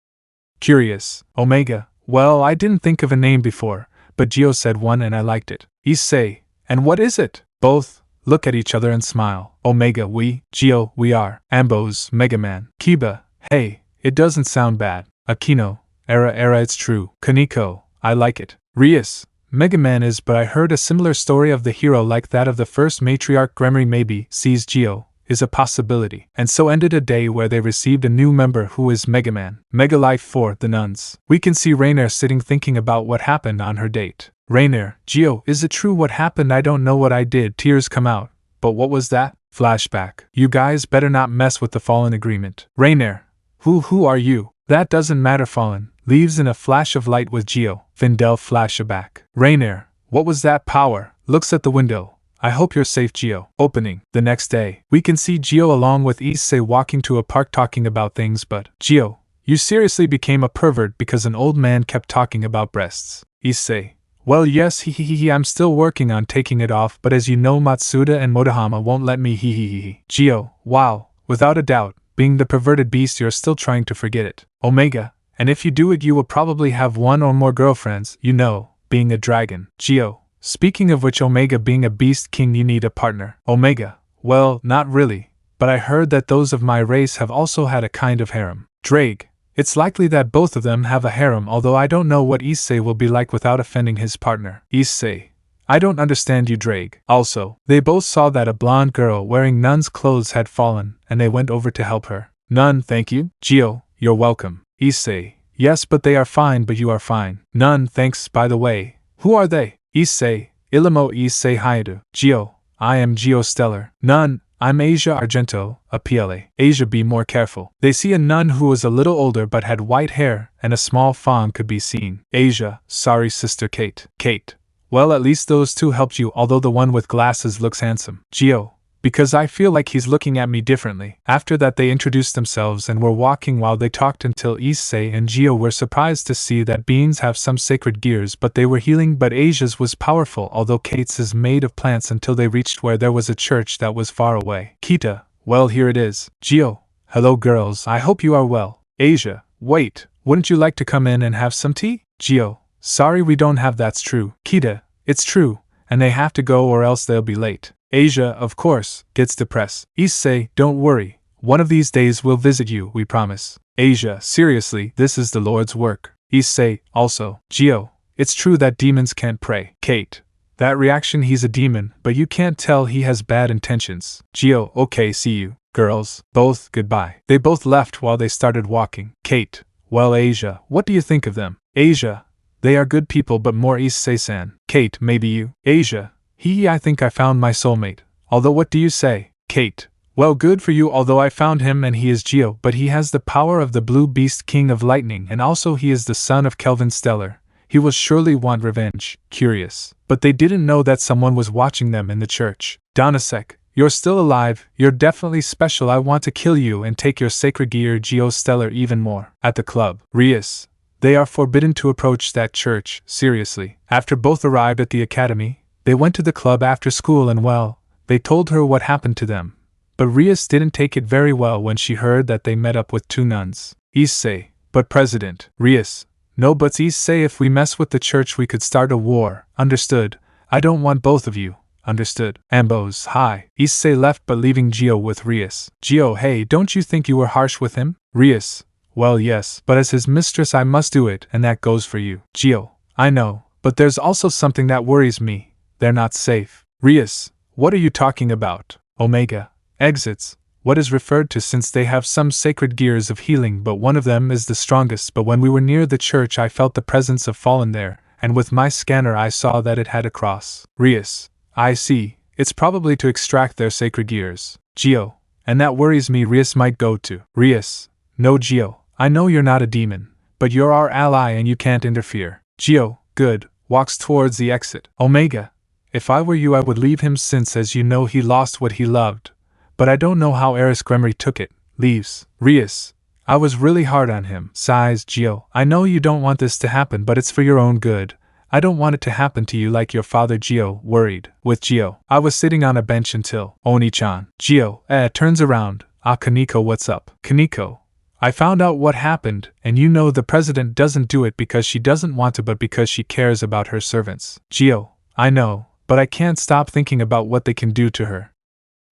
Curious. Omega, well, I didn't think of a name before, but Gio said one and I liked it. Issei, and what is it? Both look at each other and smile. Omega, we. Gio, we are. Ambos, Megaman. Kiba, hey, it doesn't sound bad. Aquino, era, it's true. Kaneko, I like it. Rias, Megaman is, but I heard a similar story of the hero like that of the first matriarch Gremory, maybe, sees Gio, is a possibility. And so ended a day where they received a new member who is Megaman. Megalife 4, the nuns. We can see Rainier sitting thinking about what happened on her date. Rainier, Gio, is it true what happened? I don't know what I did. Tears come out. But what was that? Flashback. You guys better not mess with the Fallen agreement. Rainier, who are you? That doesn't matter. Fallen leaves in a flash of light with Gio. Findel flashback. Rainier, what was that power? Looks at the window. I hope you're safe, Gio. Opening. The next day, we can see Gio along with Issei walking to a park talking about things, but Gio, you seriously became a pervert because an old man kept talking about breasts. Issei, well yes, I'm still working on taking it off, but as you know Matsuda and Motohama won't let me Gio, wow, without a doubt, being the perverted beast you're still trying to forget it. Omega, and if you do it you will probably have one or more girlfriends, you know, being a dragon. Geo, speaking of which, Omega, being a beast king you need a partner. Omega, well, not really, but I heard that those of my race have also had a kind of harem. Drake, it's likely that both of them have a harem, although I don't know what Issei will be like without offending his partner. Issei, I don't understand you, Drake. Also, they both saw that a blonde girl wearing nun's clothes had fallen, and they went over to help her. Nun, thank you. Geo, you're welcome. Issei, yes, but they are fine, but you are fine. Nun, thanks. By the way, who are they? Issei, Ilimo Issei Haidu. Geo, I am Geo Stellar. Nun, I'm Asia Argento, a PLA. Asia, be more careful. They see a nun who was a little older but had white hair, and a small fawn could be seen. Asia, sorry sister Kate. Kate, well, at least those two helped you, although the one with glasses looks handsome. Geo, because I feel like he's looking at me differently. After that they introduced themselves and were walking while they talked until Issei and Geo were surprised to see that beings have some sacred gears, but they were healing, but Asia's was powerful, although Kate's is made of plants, until they reached where there was a church that was far away. Kita, well, here it is. Geo, hello girls, I hope you are well. Asia, wait, wouldn't you like to come in and have some tea? Geo, sorry we don't have. That's true. Kita, it's true, and they have to go or else they'll be late. Asia, of course, gets depressed. Issei, don't worry, one of these days we'll visit you, we promise. Asia, seriously, this is the Lord's work. Issei, also. Geo, it's true that demons can't pray. Kate, that reaction, he's a demon, but you can't tell he has bad intentions. Geo, okay, see you. Girls, both, goodbye. They both left while they started walking. Kate, well, Asia, what do you think of them? Asia, they are good people, but more Issei-san. Kate, maybe you. Asia, I think I found my soulmate. Although what do you say? Kate, well, good for you, although I found him and he is Geo, but he has the power of the Blue Beast King of Lightning, and also he is the son of Kelvin Stellar. He will surely want revenge. Curious. But they didn't know that someone was watching them in the church. Donasek, you're still alive, you're definitely special. I want to kill you and take your sacred gear, Geo Stellar, even more. At the club. Rias, they are forbidden to approach that church, seriously. After both arrived at the academy, they went to the club after school and, well, they told her what happened to them. But Rias didn't take it very well when she heard that they met up with two nuns. Issei, but President. Rias, no buts. Issei, if we mess with the church we could start a war. Understood. I don't want both of you. Understood. Ambos, hi. Issei left but leaving Geo with Rias. Geo, hey, don't you think you were harsh with him? Rias, well, yes, but as his mistress I must do it, and that goes for you. Geo, I know, but there's also something that worries me. They're not safe. Rias, what are you talking about? Omega, exits, what is referred to, since they have some sacred gears of healing, but one of them is the strongest. But when we were near the church I felt the presence of fallen there, and with my scanner I saw that it had a cross. Rias, I see, it's probably to extract their sacred gears. Geo, and that worries me. Rias might go to. Rias, no Geo, I know you're not a demon, but you're our ally and you can't interfere. Geo, good, walks towards the exit. Omega, if I were you I would leave him, since as you know he lost what he loved. But I don't know how Eris Gremory took it. Leaves. Rias, I was really hard on him. Sighs. Geo, I know you don't want this to happen, but it's for your own good. I don't want it to happen to you like your father. Geo, worried. With Geo, I was sitting on a bench until Oni-chan. Geo, turns around. Ah, Kaneko, what's up? Kaneko, I found out what happened, and you know the president doesn't do it because she doesn't want to, but because she cares about her servants. Geo, I know, but I can't stop thinking about what they can do to her.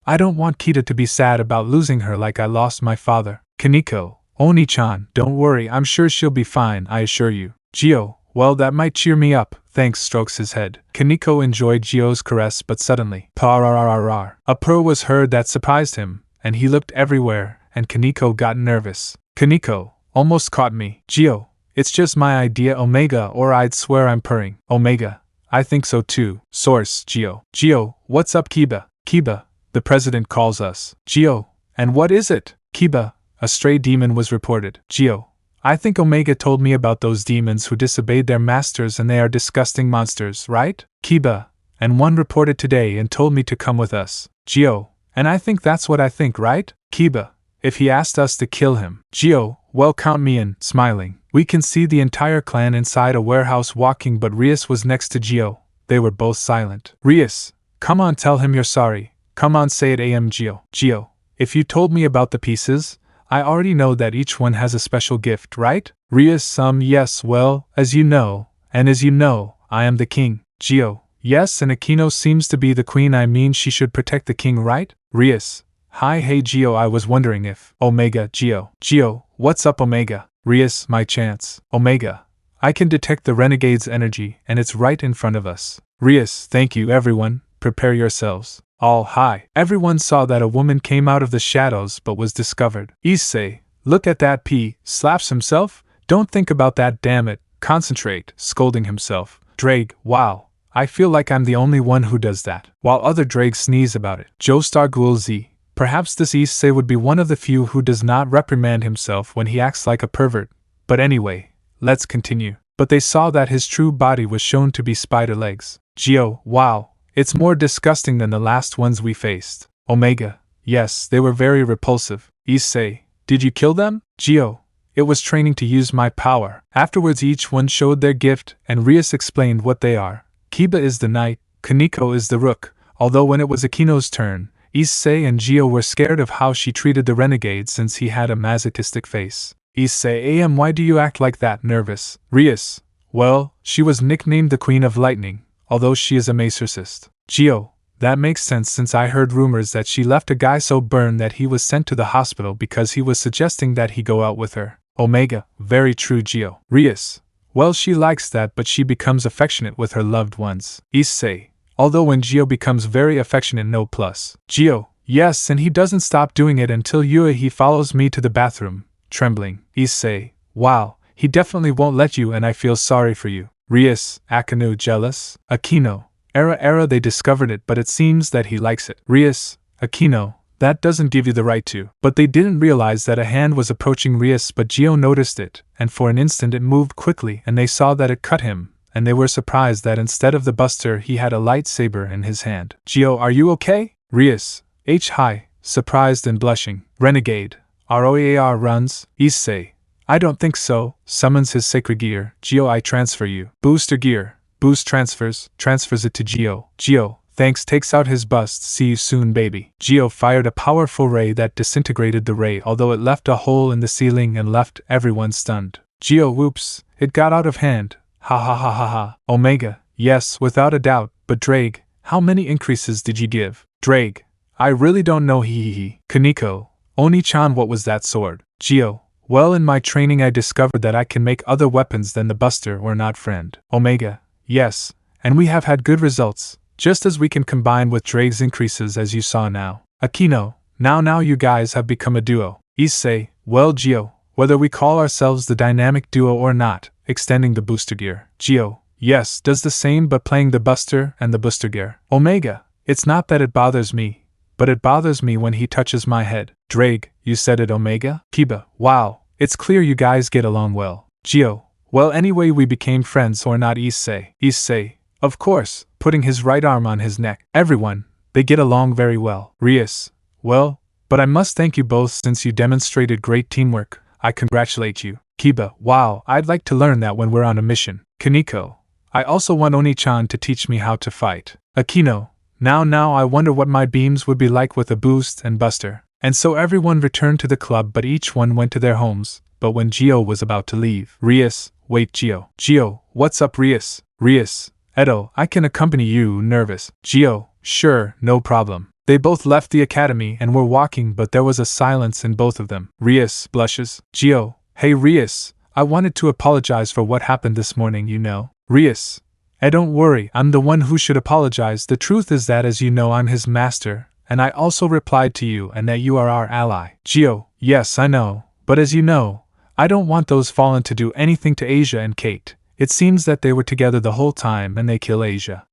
I don't want Kita to be sad about losing her like I lost my father. Kaneko, Oni-chan, don't worry, I'm sure she'll be fine, I assure you. Geo, well, that might cheer me up, thanks. Strokes his head. Kaneko enjoyed Geo's caress, but suddenly, a purr was heard that surprised him, and he looked everywhere, and Kaneko got nervous. Kaneko, almost caught me. Geo, it's just my idea, Omega, or I'd swear I'm purring. Omega, I think so too. Source, Geo. Geo, what's up? Kiba. Kiba, the president calls us. Geo, and what is it? Kiba, a stray demon was reported. Geo, I think Omega told me about those demons who disobeyed their masters, and they are disgusting monsters, right? Kiba, and one reported today and told me to come with us. Geo, and I think that's what I think, right? Kiba, if he asked us to kill him. Geo, well, count me in. Smiling, we can see the entire clan inside a warehouse walking, but Rias was next to Geo. They were both silent. Rias, come on, tell him you're sorry. Come on, say it. Geo. Geo, if you told me about the pieces, I already know that each one has a special gift, right? Rias, yes, well, as you know, and as you know, I am the king. Gio, yes, and Aquino seems to be the queen. I mean, she should protect the king, right? Rias, hi, hey Gio, I was wondering if… Omega, Gio, what's up Omega? Rias, my chance. Omega, I can detect the renegade's energy, and it's right in front of us. Rias, thank you everyone, prepare yourselves. All hi. Everyone saw that a woman came out of the shadows but was discovered. Issei, look at that slaps himself? Don't think about that, damn it, concentrate, scolding himself. Drake, wow, I feel like I'm the only one who does that. While other Drakes sneeze about it. JoestarGhoulZ, perhaps this Issei would be one of the few who does not reprimand himself when he acts like a pervert. But anyway, let's continue. But they saw that his true body was shown to be spider legs. Gio, wow. It's more disgusting than the last ones we faced. Omega, yes, they were very repulsive. Issei, did you kill them? Gio, it was training to use my power. Afterwards each one showed their gift, and Rias explained what they are. Kiba is the knight, Kaneko is the rook, although when it was Aquino's turn, Issei and Gio were scared of how she treated the renegade since he had a masochistic face. Issei, why do you act like that, nervous? Rias, well, she was nicknamed the Queen of Lightning, although she is a masorcist. Gio, that makes sense since I heard rumors that she left a guy so burned that he was sent to the hospital because he was suggesting that he go out with her. Omega, very true Gio. Rias, well she likes that but she becomes affectionate with her loved ones. Issei, although when Gio becomes very affectionate no plus. Gio, yes and he doesn't stop doing it until he follows me to the bathroom, trembling. Issei, wow, he definitely won't let you and I feel sorry for you. Rias, Akinu jealous? Aquino, era they discovered it but it seems that he likes it. Rias, Aquino, that doesn't give you the right to. But they didn't realize that a hand was approaching Rias but Gio noticed it, and for an instant it moved quickly and they saw that it cut him, and they were surprised that instead of the buster he had a lightsaber in his hand. Gio, are you okay? Rias, hi, surprised and blushing. Renegade, ROAR runs. Issei, I don't think so, summons his sacred gear. Gio, I transfer you. Booster gear, boost transfers it to Gio. Gio, thanks, takes out his bust, see you soon baby. Gio fired a powerful ray that disintegrated the ray although it left a hole in the ceiling and left everyone stunned. Gio, whoops, it got out of hand. Ha ha ha ha ha. Omega, yes, without a doubt, but Drake, how many increases did you give? Drake, I really don't know he. Kaneko, Oni-chan, what was that sword? Gio, well in my training I discovered that I can make other weapons than the buster or not friend. Omega, yes, and we have had good results, just as we can combine with Drake's increases as you saw now. Aquino, now you guys have become a duo. Issei, well Gio, whether we call ourselves the dynamic duo or not, extending the booster gear. Gio, yes, does the same but playing the buster and the booster gear. Omega, it's not that it bothers me, but it bothers me when he touches my head. Drake, you said it Omega? Kiba, wow, it's clear you guys get along well. Gio, well anyway we became friends or not. Issei, of course, putting his right arm on his neck. Everyone, they get along very well. Rias, well, but I must thank you both since you demonstrated great teamwork. I congratulate you. Kiba, wow, I'd like to learn that when we're on a mission. Kaneko, I also want Oni-chan to teach me how to fight. Aquino, now I wonder what my beams would be like with a boost and buster. And so everyone returned to the club but each one went to their homes, but when Gio was about to leave. Rias, wait Gio, what's up Rias? Rias, Edo, I can accompany you, nervous. Gio, sure, no problem. They both left the academy and were walking but there was a silence in both of them. Rias blushes. Gio, hey Rias, I wanted to apologize for what happened this morning, you know. Rias, don't worry, I'm the one who should apologize. The truth is that as you know I'm his master, and I also replied to you and that you are our ally. Gio, yes I know, but as you know, I don't want those fallen to do anything to Asia and Kate. It seems that they were together the whole time and they kill Asia.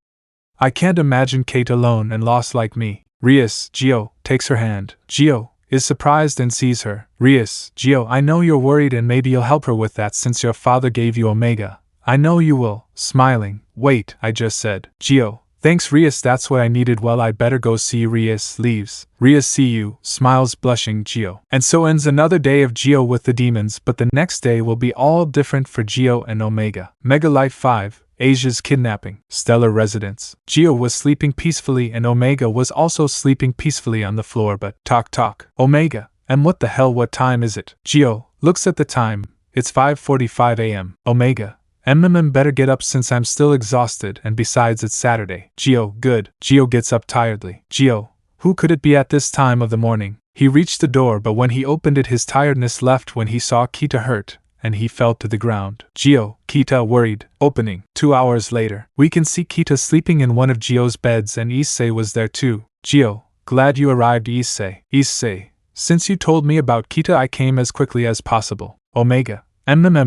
I can't imagine Kate alone and lost like me. Rias, Gio, takes her hand. Gio is surprised and sees her. Rias, Gio, I know you're worried and maybe you'll help her with that since your father gave you Omega. I know you will, smiling. Wait, I just said. Gio, thanks Rias, that's what I needed. Well I'd better go see Rias. Leaves. Rias, see you, smiles blushing Gio. And so ends another day of Gio with the demons, but the next day will be all different for Gio and Omega. Mega Life 5, Asia's kidnapping. Stellar residence. Geo was sleeping peacefully and Omega was also sleeping peacefully on the floor, but talk. Omega, and what the hell, what time is it? Geo looks at the time. It's 5:45 a.m. Omega, better get up since I'm still exhausted, and besides it's Saturday. Geo, good. Geo gets up tiredly. Geo, who could it be at this time of the morning? He reached the door, but when he opened it his tiredness left when he saw Kita hurt, and he fell to the ground. Geo, Kita worried, opening. 2 hours later, we can see Kita sleeping in one of Geo's beds and Issei was there too. Geo, glad you arrived Issei. Issei, since you told me about Kita I came as quickly as possible. Omega,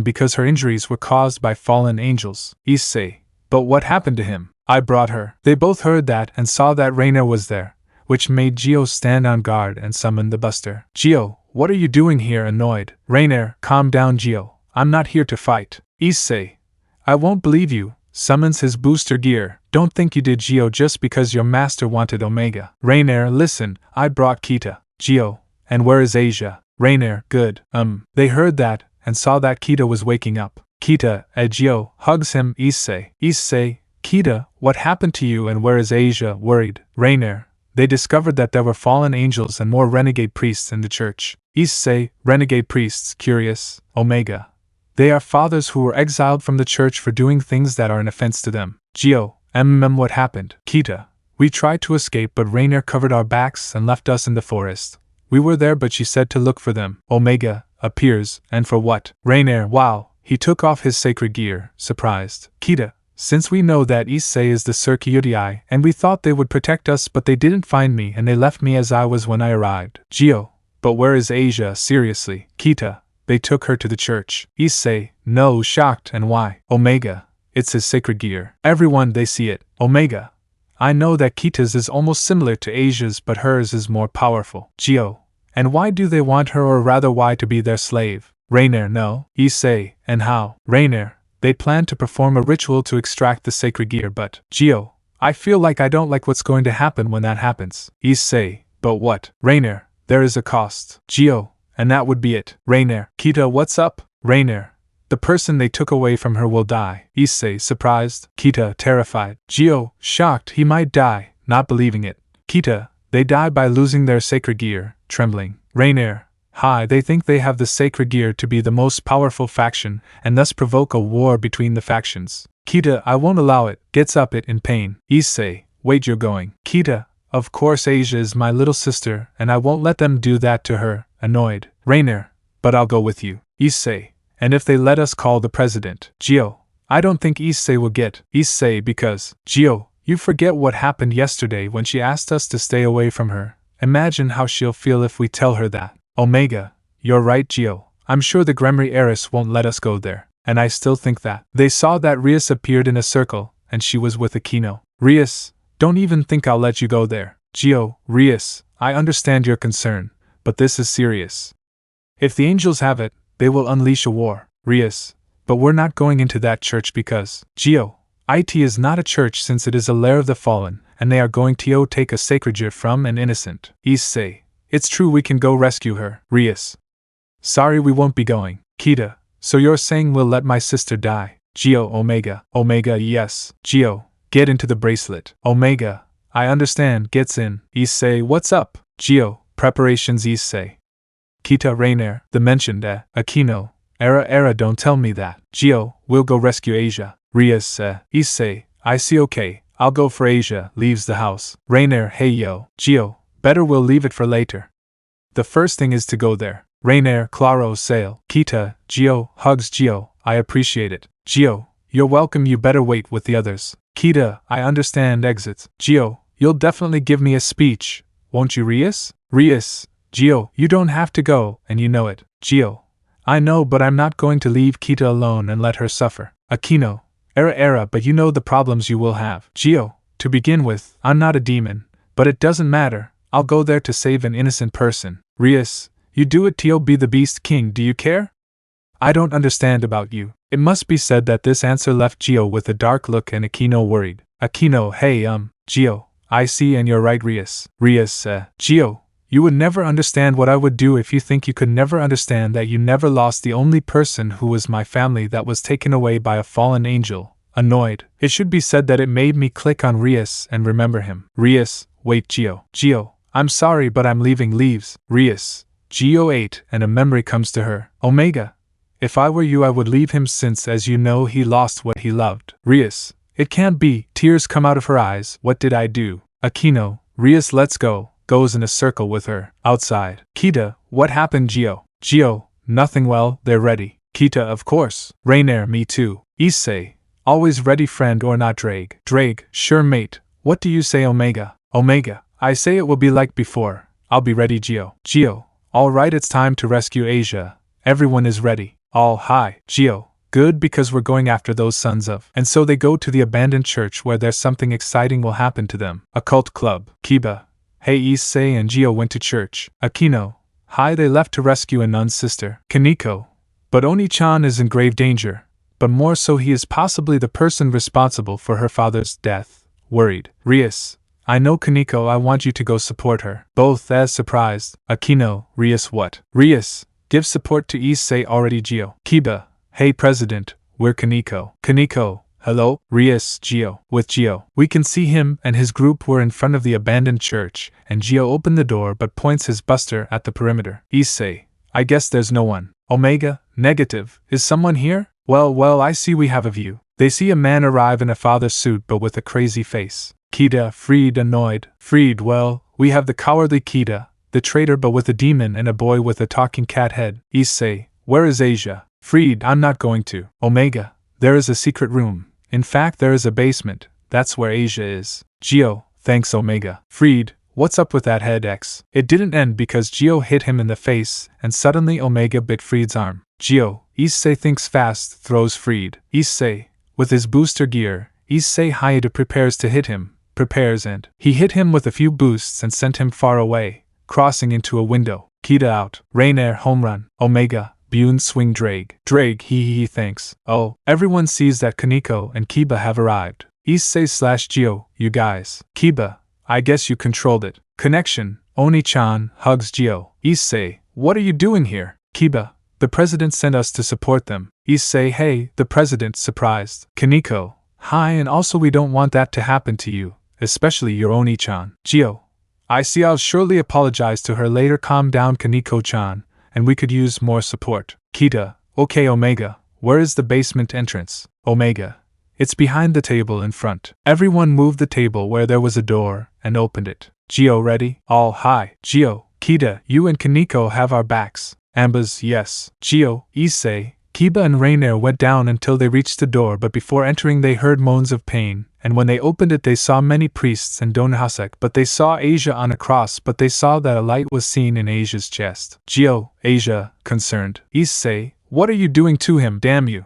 because her injuries were caused by fallen angels. Issei, but what happened to him? I brought her. They both heard that and saw that Rainer was there, which made Geo stand on guard and summon the buster. Geo, what are you doing here? Annoyed. Rainer, calm down Geo, I'm not here to fight. Issei, I won't believe you, summons his booster gear. Don't think you did Geo just because your master wanted Omega. Rainer, listen, I brought Kita. Geo, and where is Asia? Rainer, good. They heard that and saw that Kita was waking up. Kita, Geo hugs him. Issei, Kita, what happened to you and where is Asia? Worried. Rainer, they discovered that there were fallen angels and more renegade priests in the church. Issei, renegade priests, curious. Omega, they are fathers who were exiled from the church for doing things that are an offense to them. Geo, what happened? Kita, we tried to escape but Rainer covered our backs and left us in the forest. We were there but she said to look for them. Omega appears, and for what? Rainer, wow, he took off his sacred gear, surprised. Kita, since we know that Issei is the Surkyudii, and we thought they would protect us but they didn't find me and they left me as I was when I arrived. Geo, but where is Asia? Seriously. Kita, they took her to the church. Issei, no, shocked, and why? Omega, it's his sacred gear. Everyone, they see it. Omega, I know that Kita's is almost similar to Asia's but hers is more powerful. Geo, and why do they want her, or rather why to be their slave? Rainer, no. Issei, and how? Rainer, they plan to perform a ritual to extract the sacred gear but, Geo, I feel like I don't like what's going to happen when that happens. Issei, but what? Rainer, there is a cost. Geo, and that would be it. Rainer, Kita, what's up? Rainer, the person they took away from her will die. Issei, surprised. Kita, terrified. Geo, shocked, he might die, not believing it. Kita, they die by losing their sacred gear, trembling. Rainer, hi, they think they have the sacred gear to be the most powerful faction, and thus provoke a war between the factions. Kita, I won't allow it, gets up it in pain. Issei, wait, you're going. Kita, of course Asia is my little sister, and I won't let them do that to her, annoyed. Rainer, but I'll go with you. Issei, and if they let us call the president. Geo, I don't think Issei will get. Issei, because, Geo, you forget what happened yesterday when she asked us to stay away from her. Imagine how she'll feel if we tell her that. Omega, you're right Geo, I'm sure the Gremory heiress won't let us go there, and I still think that. They saw that Rias appeared in a circle, and she was with Aquino. Rias, don't even think I'll let you go there. Geo, Rias, I understand your concern, but this is serious. If the angels have it, they will unleash a war. Rias, but we're not going into that church because, Geo, it is not a church since it is a lair of the fallen, and they are going to take a sacred gear from an innocent. Issei, it's true we can go rescue her. Rias, sorry we won't be going. Kita, so you're saying we'll let my sister die? Geo, Omega, yes. Geo, get into the bracelet. Omega, I understand, gets in. Issei, what's up? Geo, preparations. Issei, Kita, Rainer, the mentioned, Aquino, Era, don't tell me that. Geo, we'll go rescue Asia. Rias, Issei, I see, okay, I'll go for Asia, leaves the house. Rainer, hey yo. Geo, better we'll leave it for later. The first thing is to go there. Rainer, claro, sail. Kita, Geo, hugs Geo, I appreciate it. Geo, you're welcome, you better wait with the others. Kita, I understand, exits. Geo, you'll definitely give me a speech, won't you Rias? Rias, Geo, you don't have to go, and you know it. Geo, I know, but I'm not going to leave Kita alone and let her suffer. Aquino, Era, but you know the problems you will have. Geo, to begin with, I'm not a demon, but it doesn't matter, I'll go there to save an innocent person. Rias, you do it to be the Beast King, do you care? I don't understand about you. It must be said that this answer left Geo with a dark look and Aquino worried. Aquino, hey Geo, I see and you're right Rias. Rias, Geo, you would never understand what I would do if you think you could never understand that you never lost the only person who was my family that was taken away by a fallen angel, annoyed. It should be said that it made me click on Rias and remember him. Rias, wait Gio. Gio, I'm sorry but I'm leaving leaves. Rias, Gio ate and a memory comes to her. Omega, if I were you I would leave him since as you know he lost what he loved. Rias, it can't be. Tears come out of her eyes. What did I do? Aquino, Rias let's go. Goes in a circle with her. Outside. Kita, what happened Gio? Gio, nothing well, they're ready. Kita of course. Rainier me too. Issei, always ready friend or not Drake. Drake, sure mate. What do you say Omega? Omega, I say it will be like before. I'll be ready Gio. Gio, alright it's time to rescue Asia. Everyone is ready. All hi. Gio, good because we're going after those sons of. And so they go to the abandoned church where there's something exciting will happen to them. Occult club. Kiba, hey Issei and Gio went to church. Aquino, hi they left to rescue a nun's sister. Kaneko, but Oni-chan is in grave danger. But more so he is possibly the person responsible for her father's death. Worried. Rias, I know Kaneko I want you to go support her. Both as surprised. Aquino, Rias what? Rias, give support to Issei already Gio. Kiba, hey President, we're Kaneko. Kaneko, hello, Rias, Gio. With Gio. We can see him and his group were in front of the abandoned church, and Gio opened the door but points his buster at the perimeter. Issei, I guess there's no one. Omega, negative, is someone here? Well, I see we have a view. They see a man arrive in a father's suit but with a crazy face. Kita, Freed, annoyed. Freed, well, we have the cowardly Kita, the traitor but with a demon and a boy with a talking cat head. Issei, where is Asia? Freed, I'm not going to. Omega, there is a secret room. In fact, there is a basement. That's where Asia is. Gio, thanks Omega. Freed, what's up with that head X? It didn't end because Gio hit him in the face and suddenly Omega bit Freed's arm. Gio, Issei thinks fast, throws Freed. Issei, with his booster gear, Issei Haida prepares to hit him, and he hit him with a few boosts and sent him far away, crossing into a window. Kita out. Rainier home run. Omega, Bune swing Drake. Drake he thanks. Oh, everyone sees that Kaneko and Kiba have arrived. Issei/Gio, you guys. Kiba, I guess you controlled it. Connection, Oni-chan, hugs Gio. Issei, what are you doing here? Kiba, the president sent us to support them. Issei, hey, the president, surprised. Kaneko, hi, and also we don't want that to happen to you, especially your Oni-chan. Gio, I see I'll surely apologize to her later. Calm down Kaneko-chan, and we could use more support. Kita, okay Omega, where is the basement entrance? Omega, it's behind the table in front. Everyone moved the table where there was a door, and opened it. Gio ready? All hi. Gio, Kita, you and Kaneko have our backs. Ambas, yes. Gio, Issei, Kiba and Rainier went down until they reached the door but before entering they heard moans of pain, and when they opened it they saw many priests and Donhasek but they saw Asia on a cross but they saw that a light was seen in Asia's chest. Gio, Asia, concerned. Issei, what are you doing to him, damn you?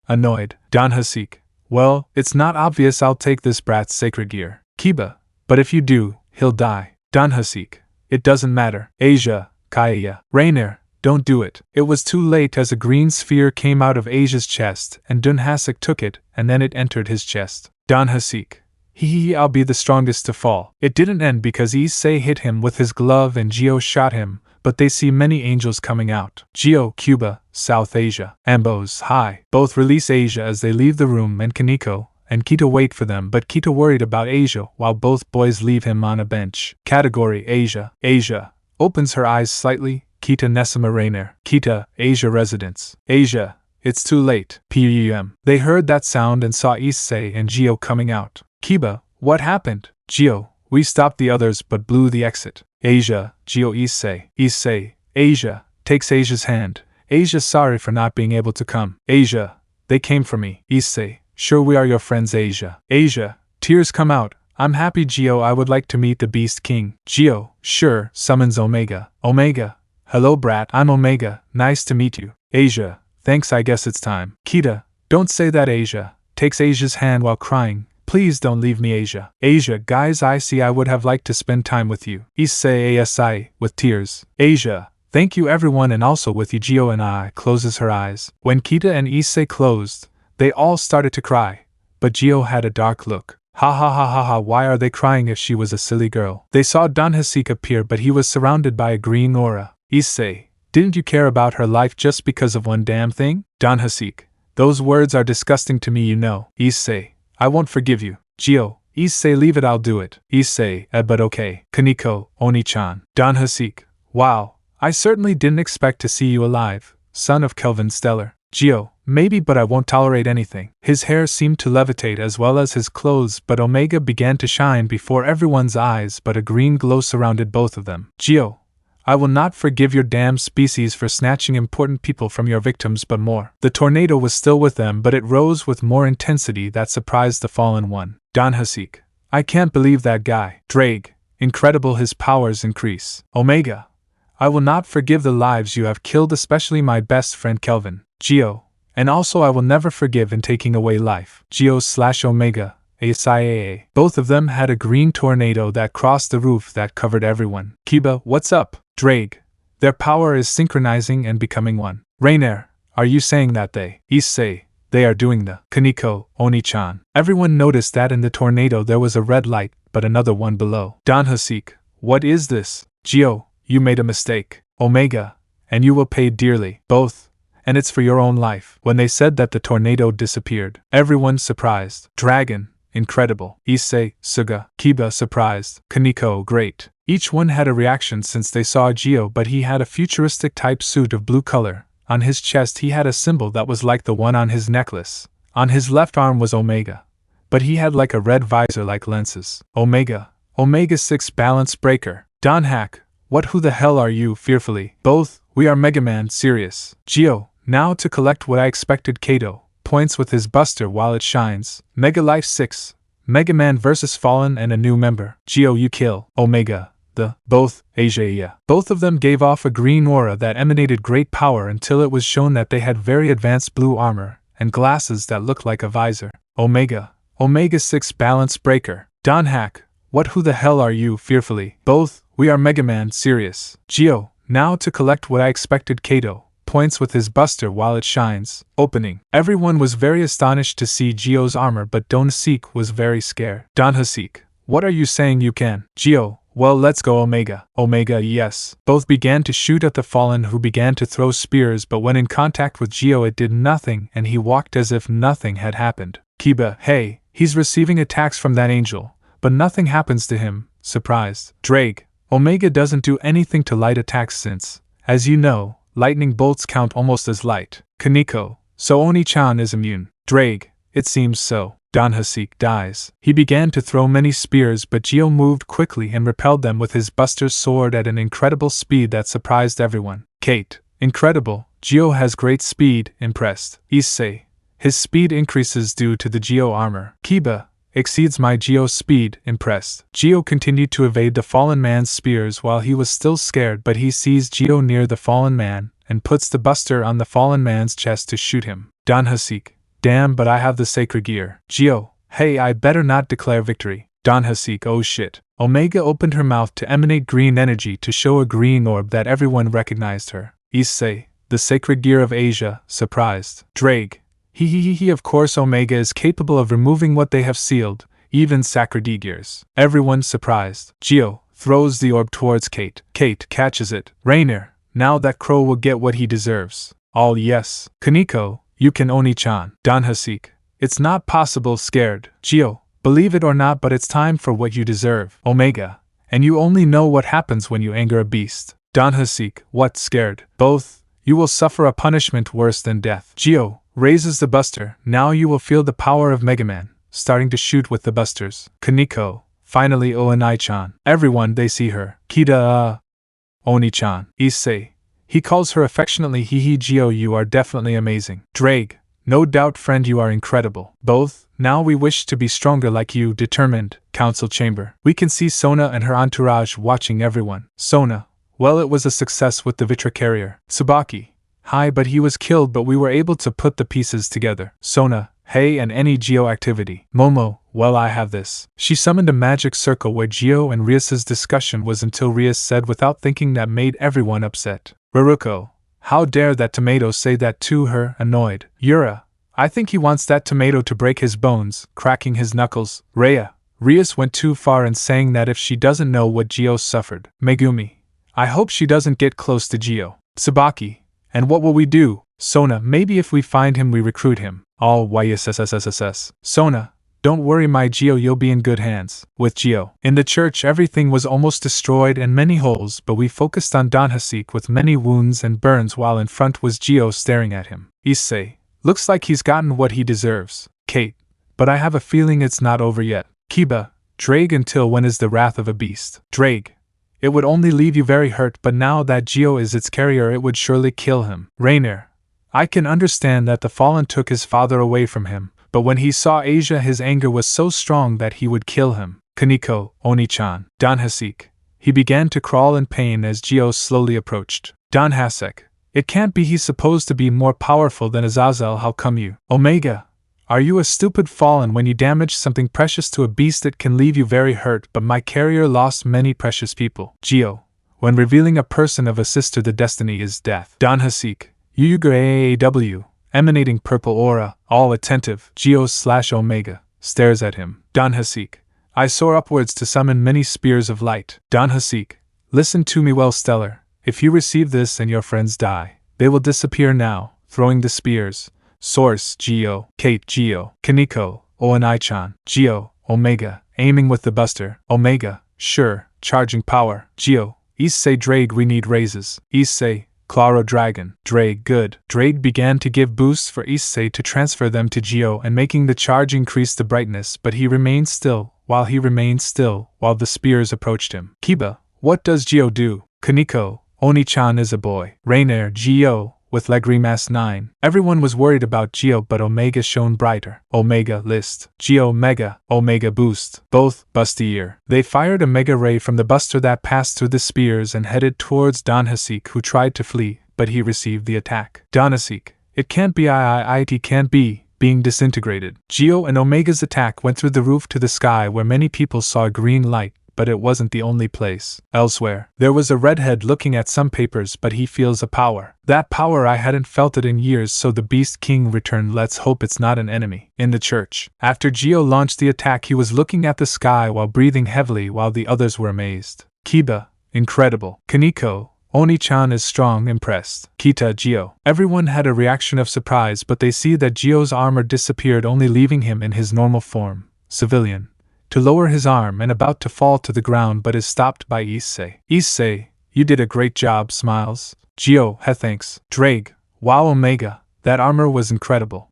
Annoyed. Donhasek, well, it's not obvious I'll take this brat's sacred gear. Kiba, but if you do, he'll die. Donhasek, it doesn't matter. Asia, Kaya. Rainier, don't do it. It was too late as a green sphere came out of Asia's chest and Donhasek took it and then it entered his chest. Donhasek, I'll be the strongest to fall. It didn't end because Issei hit him with his glove and Gio shot him, but they see many angels coming out. Gio, Cuba, South Asia. Ambos, hi. Both release Asia as they leave the room and Kaneko and Kita wait for them but Kita worried about Asia while both boys leave him on a bench. Category Asia. Asia opens her eyes slightly. Kita Nesima Rainier. Kita, Asia residence. Asia, it's too late. PUM. They heard that sound and saw Issei and Gio coming out. Kiba, what happened? Gio, we stopped the others but blew the exit. Asia, Gio Issei. Issei, Asia, takes Asia's hand. Asia sorry for not being able to come. Asia, they came for me. Issei, sure we are your friends Asia. Asia, tears come out. I'm happy Gio I would like to meet the Beast King. Gio, sure, summons Omega. Omega, hello brat, I'm Omega, nice to meet you. Asia, thanks I guess it's time. Kita, don't say that Asia, takes Asia's hand while crying. Please don't leave me Asia. Asia, guys I see I would have liked to spend time with you. Issei ASI, with tears. Asia, thank you everyone and also with you Gio and I, closes her eyes. When Kita and Issei closed, they all started to cry. But Gio had a dark look. Ha ha ha ha ha, why are they crying if she was a silly girl? They saw Donhasek appear but he was surrounded by a green aura. Issei, didn't you care about her life just because of one damn thing? Donhasek, Those words are disgusting to me, you know. Issei, I won't forgive you. Gio, Issei, leave it, I'll do it. Issei, but okay. Kaneko, Oni-chan. Dan Hasik, wow, I certainly didn't expect to see you alive, son of Kelvin Stellar. Gio, maybe, but I won't tolerate anything. His hair seemed to levitate as well as his clothes, but Omega began to shine before everyone's eyes, but a green glow surrounded both of them. Gio, I will not forgive your damn species for snatching important people from your victims, but more. The tornado was still with them, but it rose with more intensity that surprised the fallen one. Dan Hasik, I can't believe that guy. Drake, incredible, his powers increase. Omega, I will not forgive the lives you have killed, especially my best friend Kelvin. Gio, and also I will never forgive in taking away life. Gio/Omega, Issei. Both of them had a green tornado that crossed the roof that covered everyone. Kiba, what's up? Drake, their power is synchronizing and becoming one. Rainer, are you saying that they? Issei, they are doing the Kaneko, Oni-chan. Everyone noticed that in the tornado there was a red light, but another one below. Dan Hasik, what is this? Gio, you made a mistake. Omega, and you will pay dearly. Both. And it's for your own life. When they said that, the tornado disappeared. Everyone surprised. Dragon, incredible. Issei, Suga, Kiba, surprised. Kaneko, great. Each one had a reaction since they saw Gio, but he had a futuristic type suit of blue color. On his chest he had a symbol that was like the one on his necklace. On his left arm was Omega, but he had like a red visor like lenses. Omega 6 balance breaker. Don Hack, what, who the hell are you? Fearfully. Both, we are Megaman, serious. Gio, now to collect what I expected. Kato points with his buster while it shines. Mega Life 6, Megaman vs Fallen and a new member. Gio, you kill. Omega, both, Issei. Both of them gave off a green aura that emanated great power until it was shown that they had very advanced blue armor and glasses that looked like a visor. Omega 6 balance breaker. Don Hack, what, who the hell are you? Fearfully. Both, we are Megaman, serious. Gio, now to collect what I expected. Kato points with his buster while it shines. Opening. Everyone was very astonished to see Gio's armor, but Don Hasik was very scared. Don Hasik, what are you saying you can? Gio, well, let's go. Omega, yes. Both began to shoot at the fallen, who began to throw spears, but when in contact with Gio it did nothing and he walked as if nothing had happened. Kiba, hey, he's receiving attacks from that angel, but nothing happens to him. Surprised. Drake, Omega doesn't do anything to light attacks since, as you know, lightning bolts count almost as light. Kaneko, so Oni-chan is immune. Drake, it seems so. Dan Hasik dies. He began to throw many spears, but Gio moved quickly and repelled them with his buster's sword at an incredible speed that surprised everyone. Kate, incredible, Gio has great speed. Impressed. Issei, his speed increases due to the Gio armor. Kiba, exceeds my Gio's speed. Impressed. Gio continued to evade the fallen man's spears while he was still scared, but he sees Gio near the fallen man and puts the buster on the fallen man's chest to shoot him. Dan Hasik, damn, but I have the sacred gear. Gio, hey, I better not declare victory. Dan Hasik, oh shit. Omega opened her mouth to emanate green energy to show a green orb that everyone recognized her. Issei, the sacred gear of Asia, surprised. Drake, he, of course Omega is capable of removing what they have sealed, even sacred gears. Everyone surprised. Gio throws the orb towards Kate. Kate catches it. Rainer, now that crow will get what he deserves. All yes. Kaneko, you can Oni-chan. Dan Hasik, it's not possible. Scared. Gio, believe it or not, but it's time for what you deserve. Omega, and you only know what happens when you anger a beast. Dan Hasik, what? Scared. Both, you will suffer a punishment worse than death. Gio raises the buster. Now you will feel the power of Megaman, starting to shoot with the busters. Kaneko, finally Oni-chan. Everyone, they see her. Kida, Oni-chan. Issei, he calls her affectionately Gio, you are definitely amazing. Drake, no doubt friend, you are incredible. Both, now we wish to be stronger like you. Determined. Council chamber. We can see Sona and her entourage watching everyone. Sona, well, it was a success with the Vitra carrier. Tsubaki, hi, but he was killed, but we were able to put the pieces together. Sona, hey, and any Gio activity. Momo, well, I have this. She summoned a magic circle where Gio and Rias's discussion was until Rias said without thinking that made everyone upset. Raruko, how dare that tomato say that to her? Annoyed. Yura, I think he wants that tomato to break his bones, cracking his knuckles. Rias went too far in saying that if she doesn't know what Gio suffered. Megumi, I hope she doesn't get close to Gio. Tsubaki, and what will we do? Sona, maybe if we find him we recruit him. All YSSSSS. Sona, don't worry my Geo, you'll be in good hands. With Geo. In the church everything was almost destroyed and many holes, but we focused on Danhasik with many wounds and burns while in front was Geo staring at him. Issei, looks like he's gotten what he deserves. Kate, but I have a feeling it's not over yet. Kiba, Drake, until when is the wrath of a beast? Drake, it would only leave you very hurt, but now that Geo is its carrier it would surely kill him. Rainier, I can understand that the fallen took his father away from him, but when he saw Asia his anger was so strong that he would kill him. Kaneko, Oni-chan, Danhasik. He began to crawl in pain as Geo slowly approached. Danhasek, it can't be, he's supposed to be more powerful than Azazel, how come you? Omega, are you a stupid fallen? When you damage something precious to a beast it can leave you very hurt, but my carrier lost many precious people. Geo, when revealing a person of a sister the destiny is death. Danhasik, Yuga emanating purple aura, all attentive. Geo/Omega stares at him. Danhasik, I soar upwards to summon many spears of light. Danhasik, listen to me well, Stellar. If you receive this and your friends die, they will disappear now, throwing the spears. Source, Geo, Kate, Geo, Kaneko, Oni-chan, Geo, Omega, aiming with the buster. Omega, sure, charging power. Geo, Issei, Drake, we need raises. Issei, Claro Dragon, Drake, good. Drake began to give boosts for Issei to transfer them to Geo and making the charge increase the brightness, but he remained still, while the spears approached him. Kiba, what does Geo do? Kaneko, Oni-chan is a boy. Rainier, Geo, with Legrimas 9. Everyone was worried about Geo, but Omega shone brighter. Omega list. Geo Mega, Omega boost. Both, Bustier. They fired a Mega ray from the buster that passed through the spears and headed towards Danhasik, who tried to flee, but he received the attack. Danhasik, it can't be, it can't be, being disintegrated. Geo and Omega's attack went through the roof to the sky where many people saw a green light, but it wasn't the only place. Elsewhere, there was a redhead looking at some papers, but he feels a power. That power, I hadn't felt it in years, so the Beast King returned. Let's hope it's not an enemy. In the church, after Geo launched the attack, he was looking at the sky while breathing heavily while the others were amazed. Kiba, incredible. Kaneko, Oni-chan is strong, impressed. Kita, Geo. Everyone had a reaction of surprise, but they see that Geo's armor disappeared, only leaving him in his normal form, civilian, to lower his arm and about to fall to the ground, but is stopped by Issei. Issei, you did a great job, smiles. Geo, thanks. Drake, wow, Omega, that armor was incredible.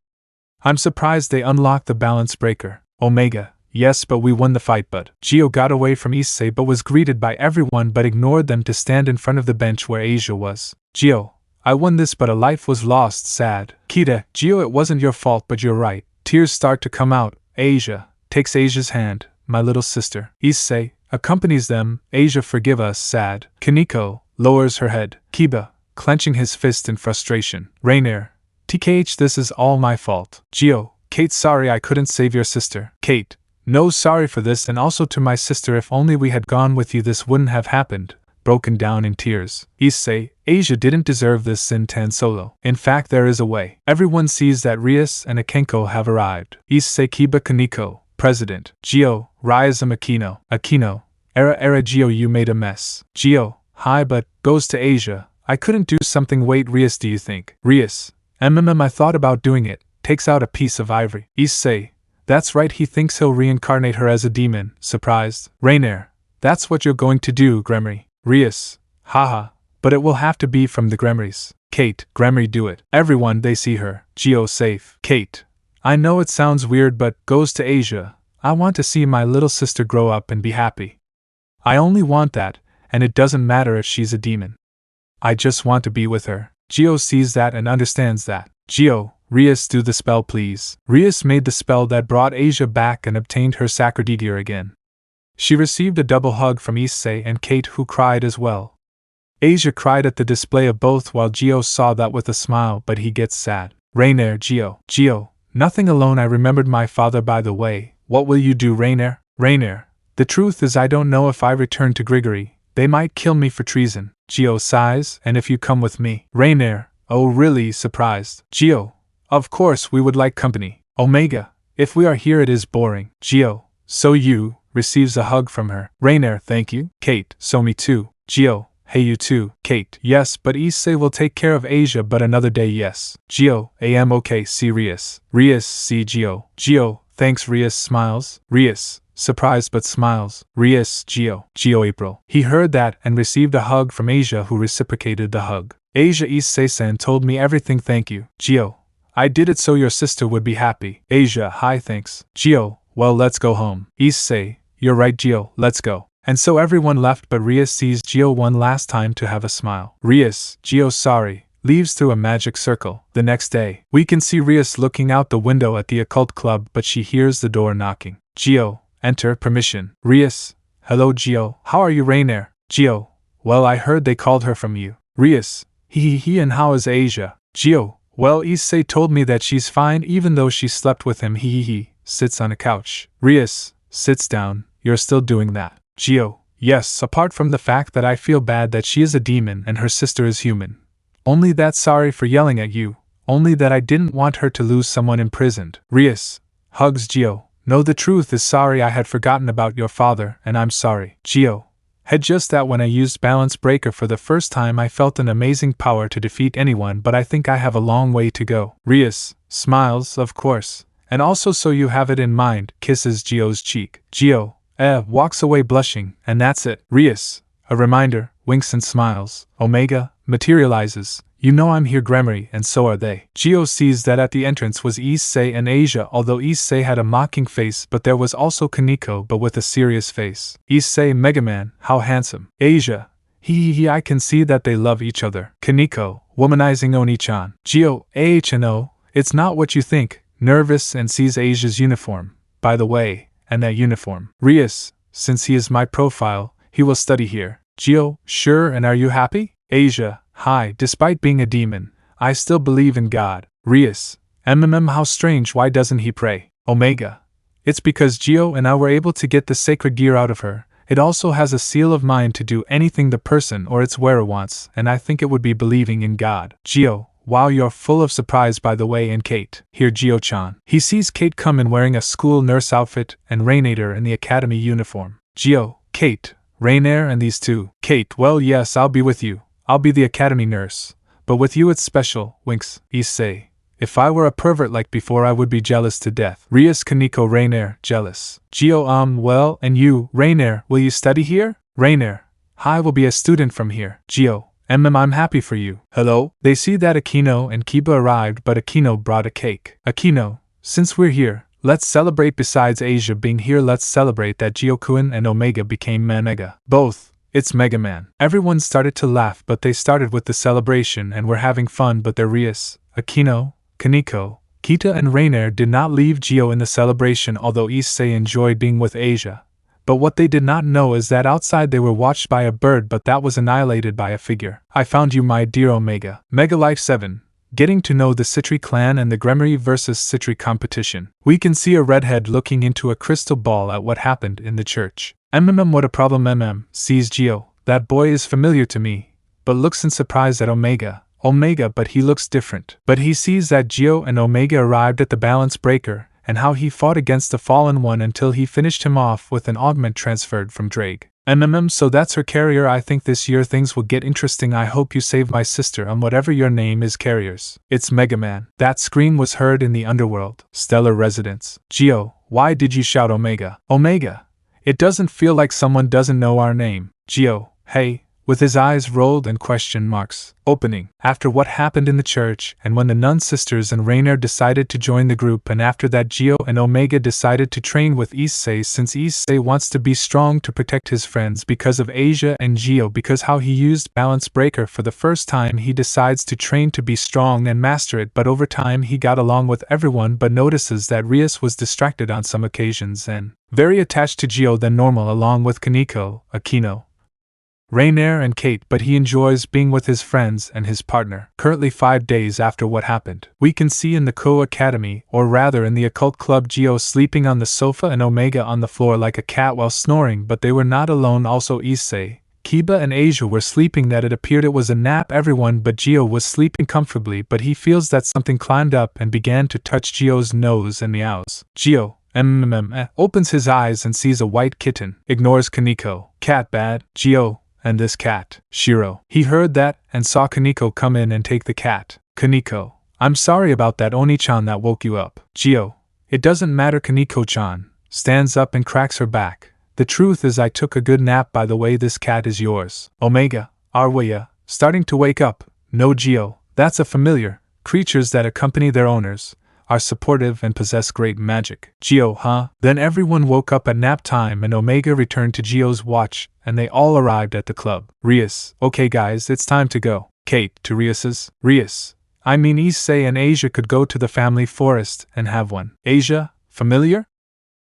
I'm surprised they unlocked the balance breaker. Omega, yes, but we won the fight. But Geo got away from Issei but was greeted by everyone but ignored them to stand in front of the bench where Asia was. Geo, I won this but a life was lost, sad. Kita, Geo, it wasn't your fault, but you're right. Tears start to come out. Asia takes Asia's hand, my little sister. Issei accompanies them. Asia, forgive us, sad. Kaneko lowers her head. Kiba, clenching his fist in frustration. Rainier, TKH, this is all my fault. Geo, Kate, sorry I couldn't save your sister. Kate, no sorry for this, and also to my sister, if only we had gone with you this wouldn't have happened. Broken down in tears. Issei, Asia didn't deserve this in Tan Solo. In fact, there is a way. Everyone sees that Rias and Akenko have arrived. Issei, Kiba, Kaneko, President. Geo, Ryazam, Aquino, Era Geo, you made a mess. Geo, hi, but goes to Asia. I couldn't do something. Wait, Rias, do you think? Rias, I thought about doing it. Takes out a piece of ivory. Issei, that's right, he thinks he'll reincarnate her as a demon. Surprised. Rainier, that's what you're going to do, Gremory. Rias, haha, but it will have to be from the Gremories. Kate, Gremory, do it. Everyone, they see her. Geo, safe. Kate, I know it sounds weird, but goes to Asia. I want to see my little sister grow up and be happy. I only want that, and it doesn't matter if she's a demon. I just want to be with her. Geo sees that and understands that. Geo, Rias, do the spell please. Rias made the spell that brought Asia back and obtained her Sacredigear again. She received a double hug from Issei and Kate, who cried as well. Asia cried at the display of both while Geo saw that with a smile, but he gets sad. Rainier, Geo, nothing alone, I remembered my father by the way. What will you do, Rainier? Rainier, the truth is I don't know if I return to Grigory. They might kill me for treason. Geo sighs, and if you come with me. Rainier, oh really, surprised. Geo, of course we would like company. Omega, if we are here it is boring. Geo, so you, receives a hug from her. Rainier, thank you. Kate, so me too. Geo, hey you too, Kate. Yes, but Issei will take care of Asia but another day yes. Gio, am okay, see Rias. Rias, see Gio. Gio, thanks Rias smiles. Rias, surprised but smiles. Rias, Gio. Gio April. He heard that and received a hug from Asia who reciprocated the hug. Asia Issei-san told me everything thank you. Gio, I did it so your sister would be happy. Asia, hi thanks. Gio, well let's go home. Issei, you're right Gio, let's go. And so everyone left but Rias sees Gio one last time to have a smile. Rias, Gio sorry, leaves through a magic circle. The next day, we can see Rias looking out the window at the occult club but she hears the door knocking. Gio, enter, permission. Rias, hello Gio, how are you Rainier? Gio, well I heard they called her from you. Rias, he and how is Asia? Gio, well Issei told me that she's fine even though she slept with him he sits on a couch. Rias, sits down, you're still doing that. Gio, yes, apart from the fact that I feel bad that she is a demon and her sister is human. Only that sorry for yelling at you, only that I didn't want her to lose someone imprisoned. Rias, hugs Gio, no the truth is sorry I had forgotten about your father and I'm sorry. Gio, had just that when I used Balance Breaker for the first time I felt an amazing power to defeat anyone but I think I have a long way to go. Rias, smiles, of course, and also so you have it in mind, kisses Gio's cheek. Gio, walks away blushing, and that's it. Rias, a reminder, winks and smiles. Omega, materializes, you know I'm here Gremory and so are they. Gio sees that at the entrance was Issei and Asia although Issei had a mocking face but there was also Kaneko but with a serious face. Issei Megaman, how handsome. Asia, I can see that they love each other. Kaneko, womanizing Oni-chan. Gio, ahno, it's not what you think, nervous and sees Asia's uniform. By the way, and that uniform. Rias, since he is my profile, he will study here. Gio, sure and are you happy? Asia, hi, despite being a demon, I still believe in God. Rias, how strange why doesn't he pray? Omega, it's because Gio and I were able to get the sacred gear out of her. It also has a seal of mine to do anything the person or its wearer wants and I think it would be believing in God. Gio, wow you're full of surprise by the way and Kate. Here Gio-chan. He sees Kate come in wearing a school nurse outfit and Rainier in the academy uniform. Gio, Kate, Rainier and these two. Kate, well yes I'll be with you. I'll be the academy nurse. But with you it's special, winks. Issei, if I were a pervert like before I would be jealous to death. Rias Kaneko Rainier, jealous. Gio well and you, Rainier, will you study here? Rainier, I will be a student from here. Gio, I'm happy for you. Hello? They see that Aquino and Kiba arrived but Aquino brought a cake. Aquino, since we're here, let's celebrate besides Asia being here let's celebrate that Gio-kun and Omega became Mega. Both, it's Megaman. Everyone started to laugh but they started with the celebration and were having fun but their Rias, Aquino, Kaneko, Kita and Rainier did not leave Gio in the celebration although Issei enjoyed being with Asia. But what they did not know is that outside they were watched by a bird but that was annihilated by a figure. I found you my dear Omega. Mega Life 7. Getting to know the Citri clan and the Gremory vs Citri competition. We can see a redhead looking into a crystal ball at what happened in the church. What a problem sees Gio. That boy is familiar to me. But looks in surprise at Omega, but he looks different. But he sees that Gio and Omega arrived at the balance breaker, and how he fought against the fallen one until he finished him off with an augment transferred from Drake. So that's her carrier. I think this year things will get interesting. I hope you save my sister whatever your name is carriers. It's Megaman. That scream was heard in the underworld. Stellar residence. Gio, why did you shout Omega? Omega, it doesn't feel like someone doesn't know our name. Gio, hey, with his eyes rolled and question marks. Opening. After what happened in the church, and when the nun sisters and Rainier decided to join the group, and after that Gio and Omega decided to train with Issei since Issei wants to be strong to protect his friends because of Asia and Gio because how he used Balance Breaker for the first time he decides to train to be strong and master it but over time he got along with everyone but notices that Rias was distracted on some occasions and very attached to Gio than normal along with Kaneko, Aquino, Rainier and Kate but he enjoys being with his friends and his partner. Currently 5 days after what happened, we can see in the Kuoh Academy, or rather in the Occult Club Gio sleeping on the sofa and Omega on the floor like a cat while snoring but they were not alone also Issei, Kiba and Asia were sleeping that it appeared it was a nap everyone but Gio was sleeping comfortably but he feels that something climbed up and began to touch Gio's nose and meows. Gio, opens his eyes and sees a white kitten, ignores Kaneko. Cat bad, Gio, and this cat. Shiro. He heard that and saw Kaneko come in and take the cat. Kaneko. I'm sorry about that Oni-chan that woke you up. Gio. It doesn't matter. Kaneko-chan stands up and cracks her back. The truth is I took a good nap. By the way, this cat is yours. Omega. Arwaya. Starting to wake up. No, Gio. That's a familiar. Creatures that accompany their owners are supportive and possess great magic. Gio, huh? Then everyone woke up at nap time and Omega returned to Gio's watch and they all arrived at the club. Rias. Okay guys, it's time to go. Kate to Rias's. Rias. I mean Issei and Asia could go to the family forest and have one. Asia? Familiar?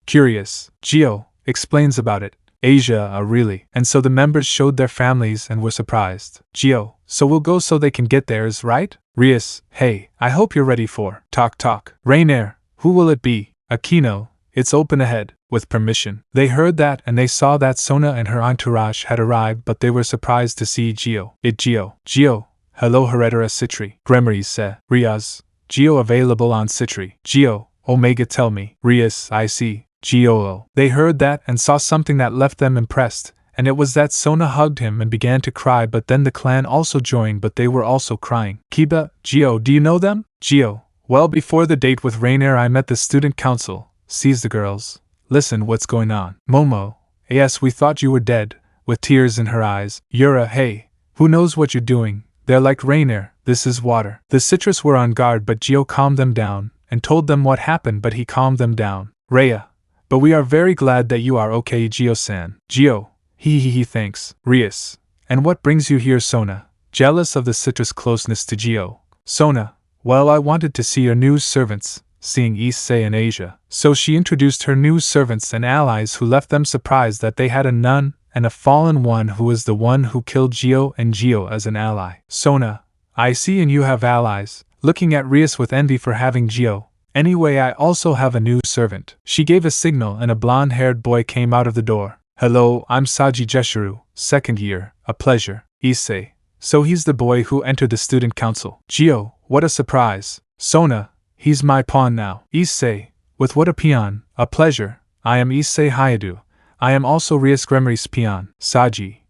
Curious. Gio explains about it. Asia, really. And so the members showed their families and were surprised. Gio, so we'll go so they can get theirs, right? Rias, hey, I hope you're ready for talk. Rainier, who will it be? Aquino, it's open ahead, with permission. They heard that and they saw that Sona and her entourage had arrived, but they were surprised to see Gio. Gio, hello Heredera Citri. Gremory said. Rias, Gio available on Citri. Gio, Omega tell me. Rias, I see. Gio. They heard that and saw something that left them impressed, and it was that Sona hugged him and began to cry, but then the clan also joined, but they were also crying. Kiba, Gio, do you know them? Gio, well, before the date with Rainier I met the student council, sees the girls. Listen, what's going on? Momo, yes, we thought you were dead, with tears in her eyes. Yura, hey, who knows what you're doing? They're like Rainier, this is water. The citrus were on guard, but Gio calmed them down, and told them what happened, but he calmed them down. Rhea, but we are very glad that you are okay, Gio-san. Gio, he thanks. Rias, and what brings you here, Sona? Jealous of the citrus closeness to Gio. Sona, well, I wanted to see your new servants, seeing Issei and Asia. So she introduced her new servants and allies who left them surprised that they had a nun and a fallen one who was the one who killed Gio and Gio as an ally. Sona, I see, and you have allies, looking at Rias with envy for having Gio. Anyway, I also have a new servant. She gave a signal and a blonde-haired boy came out of the door. Hello, I'm Saji Jeshiru, second year, a pleasure. Issei. So he's the boy who entered the student council. Gio, what a surprise. Sona, he's my pawn now. Issei, with what a peon, a pleasure. I am Issei Hayadu. I am also Rias Gremory's peon. Saji.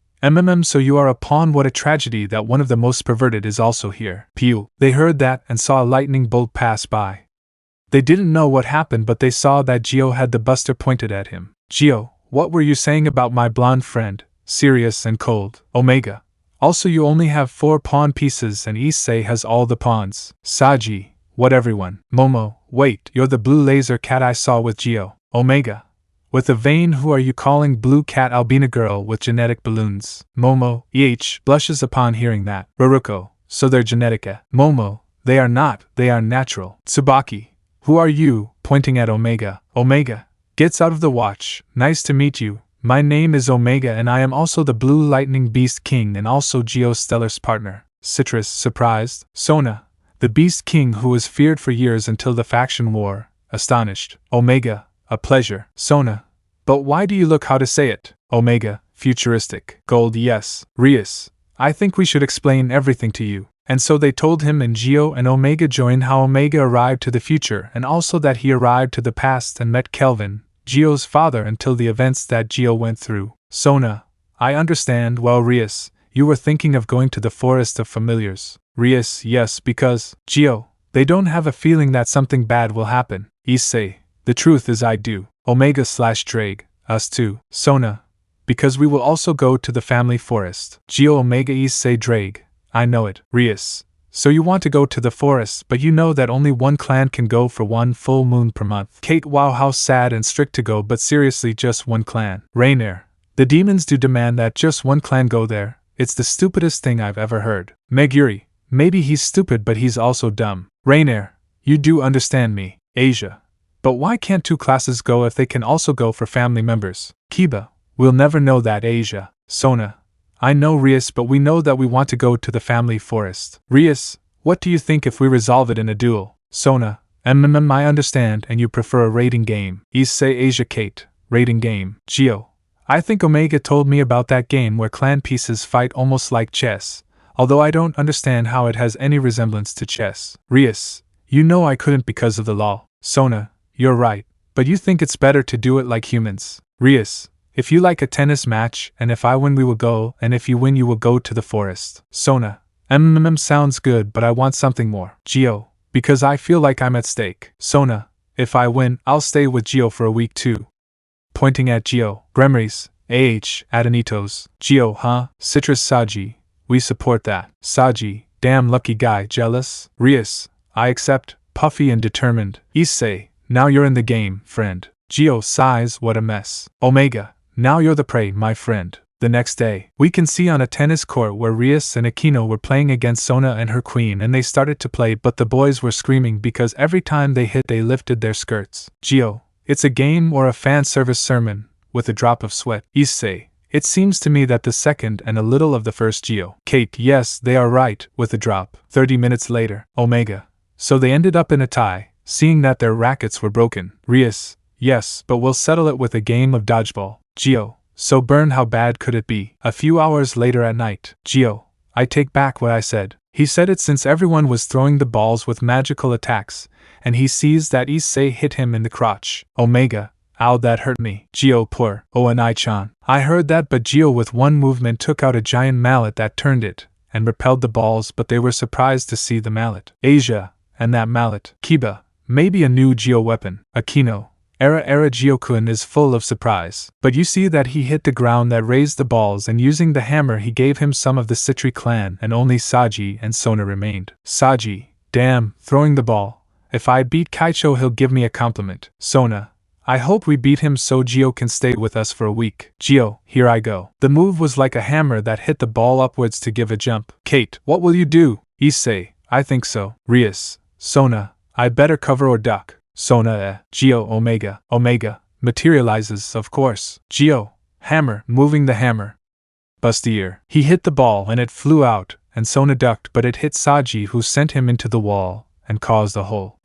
So you are a pawn, what a tragedy that one of the most perverted is also here. Pew. They heard that and saw a lightning bolt pass by. They didn't know what happened, but they saw that Gio had the buster pointed at him. Gio, what were you saying about my blonde friend? Serious and cold. Omega. Also, you only have 4 pawn pieces and Issei has all the pawns. Saji. What everyone? Momo. Wait, you're the blue laser cat I saw with Gio. Omega. With a vein, who are you calling blue cat? Albina girl with genetic balloons. Momo. Blushes upon hearing that. Ruruko. So they're genetica. Momo. They are not, they are natural. Tsubaki. Who are you? Pointing at Omega. Omega. Gets out of the watch. Nice to meet you. My name is Omega and I am also the Blue Lightning Beast King and also Gio Stellar's partner. Citrus, surprised. Sona. The Beast King who was feared for years until the faction war. Astonished. Omega. A pleasure. Sona. But why do you look, how to say it? Omega. Futuristic. Gold, yes. Rias. I think we should explain everything to you. And so they told him, and Gio and Omega joined how Omega arrived to the future and also that he arrived to the past and met Kelvin, Gio's father, until the events that Gio went through. Sona. I understand. Well, Rias, you were thinking of going to the Forest of Familiars. Rias, yes, because, Gio, they don't have a feeling that something bad will happen. Issei. The truth is I do. Omega/Drake. Us too. Sona. Because we will also go to the family forest. Gio Omega Issei Drake. I know it. Rias. So you want to go to the forest, but you know that only one clan can go for 1 full moon per month. Kate, wow, how sad and strict to go, but seriously, just 1 clan. Rainier. The demons do demand that just 1 clan go there. It's the stupidest thing I've ever heard. Meguri. Maybe he's stupid, but he's also dumb. Rainier. You do understand me. Asia. But why can't 2 classes go if they can also go for family members? Kiba. We'll never know that, Asia. Sona. I know, Rias, but we know that we want to go to the family forest. Rias, what do you think if we resolve it in a duel? Sona. I understand, and you prefer a rating game. Issei Asia Kate. Rating game. Gio. I think Omega told me about that game where clan pieces fight almost like chess, although I don't understand how it has any resemblance to chess. Rias. You know I couldn't because of the law. Sona. You're right, but you think it's better to do it like humans. Rias. If you like a tennis match, and if I win we will go, and if you win you will go to the forest. Sona. Sounds good, but I want something more. Gio. Because I feel like I'm at stake. Sona. If I win, I'll stay with Gio for a week too. Pointing at Gio. Gremory's. Adonitos. Gio, huh? Citrus Saji. We support that. Saji. Damn lucky guy, jealous? Rias. I accept. Puffy and determined. Issei. Now you're in the game, friend. Gio sighs, what a mess. Omega. Now you're the prey, my friend. The next day, we can see on a tennis court where Rias and Aquino were playing against Sona and her queen, and they started to play, but the boys were screaming because every time they hit they lifted their skirts. Gio. It's a game or a fan service sermon, with a drop of sweat. Issei. It seems to me that the second and a little of the first. Gio. Kate. Yes, they are right, with a drop. 30 minutes later. Omega. So they ended up in a tie, seeing that their rackets were broken. Rias. Yes, but we'll settle it with a game of dodgeball. Gio. So burn, how bad could it be? A few hours later at night. Gio. I take back what I said. He said it since everyone was throwing the balls with magical attacks, and he sees that Issei hit him in the crotch. Omega. Ow, that hurt me. Gio. Poor. Oh, and I-chan. I heard that, but Gio with one movement took out a giant mallet that turned it, and repelled the balls, but they were surprised to see the mallet. Asia. And that mallet. Kiba. Maybe a new Gio weapon. Aquino. Era Gio-kun is full of surprise. But you see that he hit the ground that raised the balls, and using the hammer he gave him some of the Citri clan, and only Saji and Sona remained. Saji. Damn, throwing the ball. If I beat Kaicho he'll give me a compliment. Sona. I hope we beat him so Gio can stay with us for a week. Gio. Here I go. The move was like a hammer that hit the ball upwards to give a jump. Kate. What will you do? Issei. I think so. Rias. Sona. I better cover or duck. Sona. Gio. Omega. Omega. Materializes, of course. Gio. Hammer. Moving the hammer. Bustier. He hit the ball and it flew out, and Sona ducked, but it hit Saji, who sent him into the wall and caused a hole.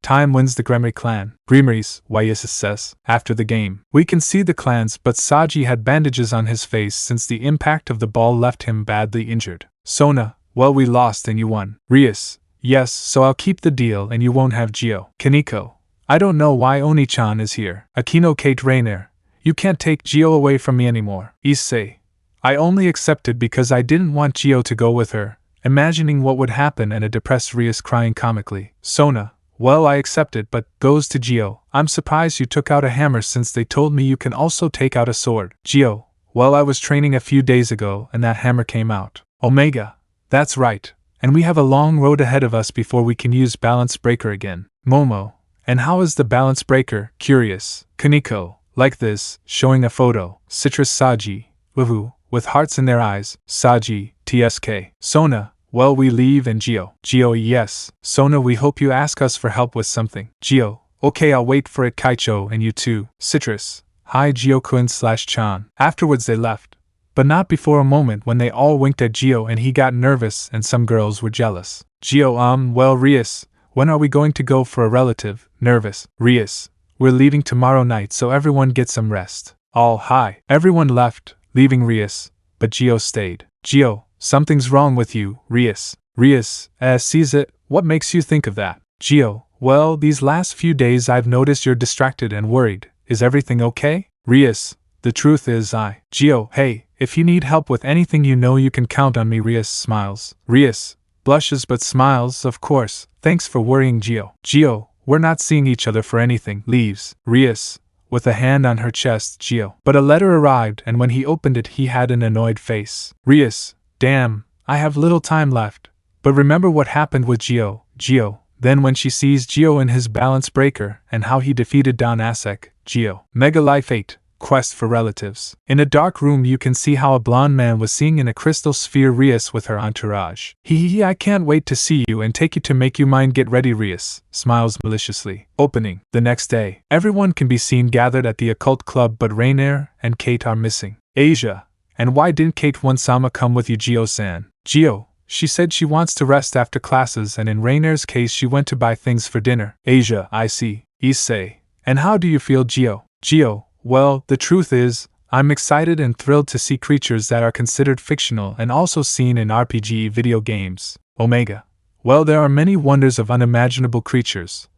Time wins the Gremory clan. Gremory's. Yss says. After the game, we can see the clans, but Saji had bandages on his face since the impact of the ball left him badly injured. Sona. Well, we lost and you won. Rias. Yes, so I'll keep the deal and you won't have Gio. Kaneko. I don't know why Oni-chan is here. Aquino. Kate Rainier. You can't take Gio away from me anymore. Issei. I only accepted because I didn't want Gio to go with her, imagining what would happen, and a depressed Rias crying comically. Sona. Well, I accepted, but goes to Gio. I'm surprised you took out a hammer since they told me you can also take out a sword. Gio. Well, I was training a few days ago and that hammer came out. Omega. That's right. And we have a long road ahead of us before we can use Balance Breaker again. Momo. And how is the Balance Breaker? Curious. Kaneko. Like this, showing a photo. Citrus Saji. Woohoo. With hearts in their eyes. Saji. TSK. Sona. Well, we leave, and Gio. Gio. Yes. Sona, we hope you ask us for help with something. Gio. Okay, I'll wait for it. Kaicho, and you too. Citrus. Hi, Gio-kun/chan. Afterwards they left. But not before a moment when they all winked at Gio and he got nervous and some girls were jealous. Gio. Well, Rias, when are we going to go for a relative? Nervous. Rias. We're leaving tomorrow night, so everyone get some rest. All. Hi. Everyone left, leaving Rias, but Gio stayed. Gio. Something's wrong with you, Rias. Rias. Sees it. What makes you think of that? Gio. Well, these last few days I've noticed you're distracted and worried. Is everything okay? Rias. The truth is Gio. Hey. If you need help with anything, you know you can count on me. Rias smiles. Rias blushes but smiles. Of course. Thanks for worrying, Gio. Gio. We're not seeing each other for anything. Leaves. Rias. With a hand on her chest. Gio. But a letter arrived, and when he opened it he had an annoyed face. Rias. Damn. I have little time left. But remember what happened with Gio. Gio. Then when she sees Gio in his Balance Breaker and how he defeated Don Asek. Gio. Mega Life 8. Quest for relatives. In a dark room you can see how a blonde man was seeing in a crystal sphere Rias with her entourage. I can't wait to see you and take you to make you mine. Get ready. Rias smiles maliciously. Opening. The next day, everyone can be seen gathered at the Occult Club, but Rainier and Kate are missing. Asia. And why didn't Kate One-sama come with you, Gio-san? Gio. She said she wants to rest after classes, and in Rainier's case she went to buy things for dinner. Asia. I see. Issei. And how do you feel, Gio? Gio. Well, the truth is, I'm excited and thrilled to see creatures that are considered fictional and also seen in RPG video games. Omega. Well, there are many wonders of unimaginable creatures,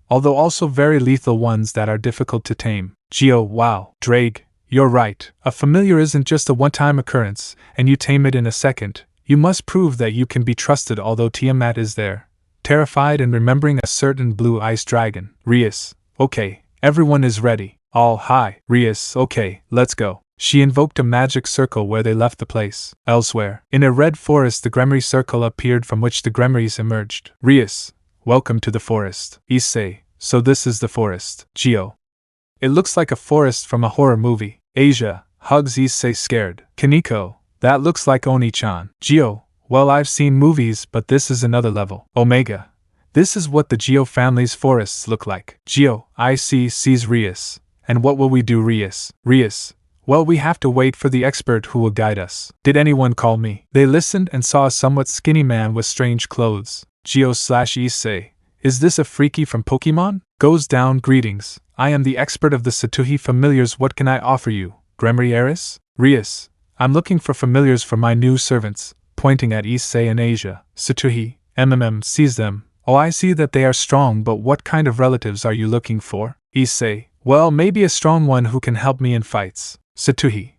although also very lethal ones that are difficult to tame. Gio. Wow. Drake. You're right, a familiar isn't just a one-time occurrence, and you tame it in a second. You must prove that you can be trusted, although Tiamat is there, terrified and remembering a certain blue ice dragon. Rias, okay, everyone is ready. All hi, Rias, okay, let's go. She invoked a magic circle where they left the place. Elsewhere, in a red forest, the Gremory circle appeared from which the Gremories emerged. Rias, welcome to the forest. Issei, so this is the forest. Geo. It looks like a forest from a horror movie. Asia, hugs Issei scared. Kaneko, that looks like Oni-chan. Geo, well, I've seen movies, but this is another level. Omega, this is what the Geo family's forests look like. Geo, I see, sees Rias. And what will we do, Rias? Rias, well, we have to wait for the expert who will guide us. Did anyone call me? They listened and saw a somewhat skinny man with strange clothes. Geo/Issei, is this a freaky from Pokemon? Goes down, greetings. I am the expert of the Satuhi familiars. What can I offer you? Gremory heiress? Rias, I'm looking for familiars for my new servants, pointing at Issei and Asia. Satuhi, sees them. Oh, I see that they are strong, but what kind of relatives are you looking for? Issei, well, maybe a strong one who can help me in fights. Satuhi,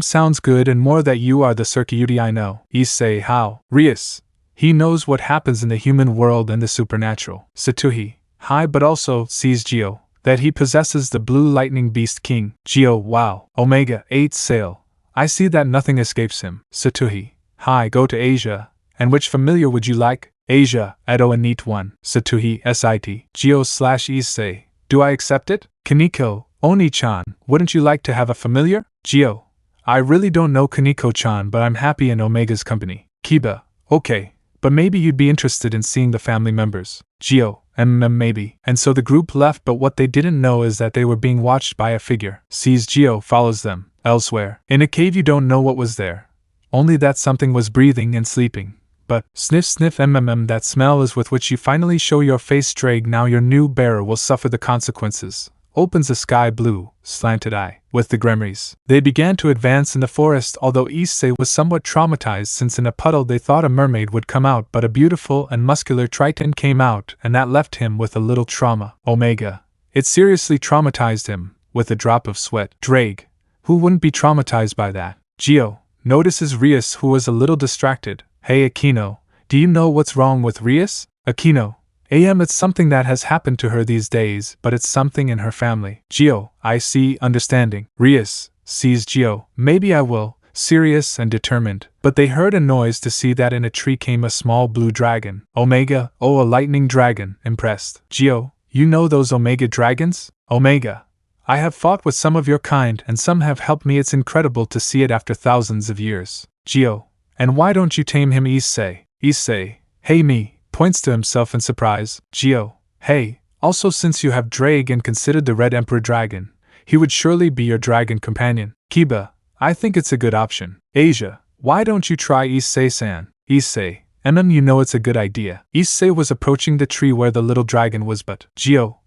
sounds good, and more that you are the Circuiti I know. Issei, how? Rias, he knows what happens in the human world and the supernatural. Satuhi, hi, but also sees Geo, that he possesses the blue lightning beast king. Geo, wow. Omega, 8 sail. I see that nothing escapes him. Satuhi, hi, go to Asia. And which familiar would you like? Asia, Edo, a neat one. Satuhi, sit. Geo/Issei, do I accept it? Kaneko, Oni-chan, wouldn't you like to have a familiar? Geo, I really don't know Kaneko-chan, but I'm happy in Omega's company. Kiba, okay, but maybe you'd be interested in seeing the family members. Geo, maybe. And so the group left, but what they didn't know is that they were being watched by a figure. Sees Geo, follows them. Elsewhere, in a cave, you don't know what was there. Only that something was breathing and sleeping. But, sniff sniff, that smell is with which you finally show your face. Drag, now your new bearer will suffer the consequences. Opens a sky blue, slanted eye. With the Gremories, they began to advance in the forest, although Issei was somewhat traumatized since in a puddle they thought a mermaid would come out, but a beautiful and muscular Triton came out, and that left him with a little trauma. Omega, it seriously traumatized him, with a drop of sweat. Drag, who wouldn't be traumatized by that? Geo, notices Rias, who was a little distracted. Hey Aquino, do you know what's wrong with Rias? Aquino, it's something that has happened to her these days, but it's something in her family. Geo, I see, understanding. Rias, sees Geo, maybe I will, serious and determined. But they heard a noise to see that in a tree came a small blue dragon. Omega, oh, a lightning dragon, impressed. Geo, you know those Omega dragons? Omega, I have fought with some of your kind, and some have helped me. It's incredible to see it after thousands of years. Geo, and why don't you tame him? Issei, hey me, points to himself in surprise. Geo, hey, also since you have Drag and considered the Red Emperor Dragon, he would surely be your dragon companion. Kiba, I think it's a good option. Asia, why don't you try Issei-san? Issei, you know it's a good idea. Issei was approaching the tree where the little dragon was, but Geo,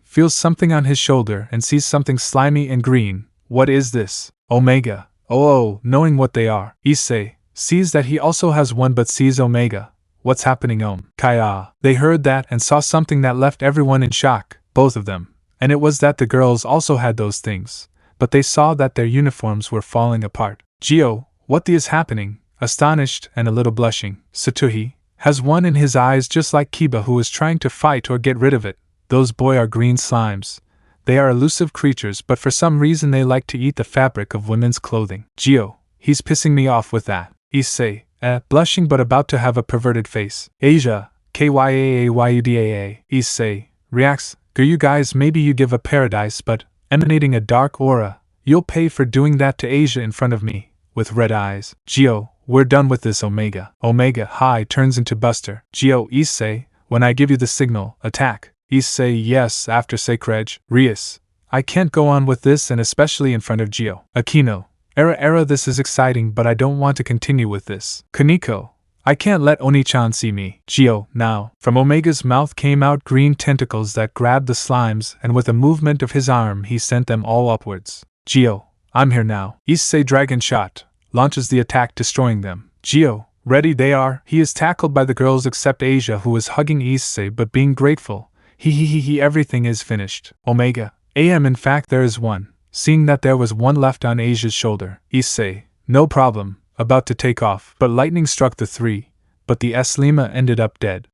feels something on his shoulder and sees something slimy and green. What is this? Omega, knowing what they are. Issei sees that he also has one, but sees Omega. What's happening? Kaya. They heard that and saw something that left everyone in shock, both of them. And it was that the girls also had those things, but they saw that their uniforms were falling apart. Geo, what is happening? Astonished and a little blushing. Satuhi has one in his eyes, just like Kiba, who is trying to fight or get rid of it. Those boy are green slimes. They are elusive creatures, but for some reason they like to eat the fabric of women's clothing. Geo, he's pissing me off with that. Issei, blushing but about to have a perverted face. Asia, Kyaayudaa. Issei reacts, you guys, maybe you give a paradise, but emanating a dark aura. You'll pay for doing that to Asia in front of me, with red eyes. Geo, we're done with this. Omega, hi, turns into Buster. Geo, Issei, when I give you the signal, attack. Issei, yes, after Sacred. Rias, I can't go on with this, and especially in front of Geo. Aquino, Era, this is exciting, but I don't want to continue with this. Kaneko, I can't let Oni-chan see me. Geo, now. From Omega's mouth came out green tentacles that grabbed the slimes, and with a movement of his arm he sent them all upwards. Geo, I'm here now. Issei Dragon Shot launches the attack, destroying them. Geo, ready they are. He is tackled by the girls except Asia, who is hugging Issei but being grateful. Everything is finished. Omega, in fact there is one. seeing that there was one left on Asia's shoulder. Issei, no problem, about to take off, but lightning struck the three, but the Lima ended up dead.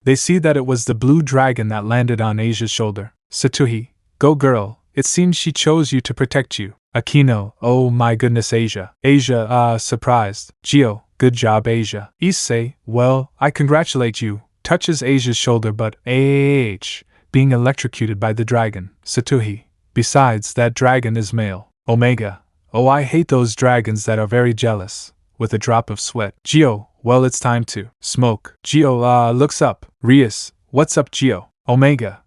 They see that it was the blue dragon that landed on Asia's shoulder. Satuhi, go girl, it seems she chose you to protect you. Akino, oh my goodness Asia. Asia, surprised. Gio, good job Asia. Issei, well, I congratulate you, touches Asia's shoulder but being electrocuted by the dragon. Satuhi, besides that dragon is male. Omega, oh I hate those dragons that are very jealous. With a drop of sweat. Gio, well it's time to smoke. Gio, looks up. Rias, what's up Gio? Omega,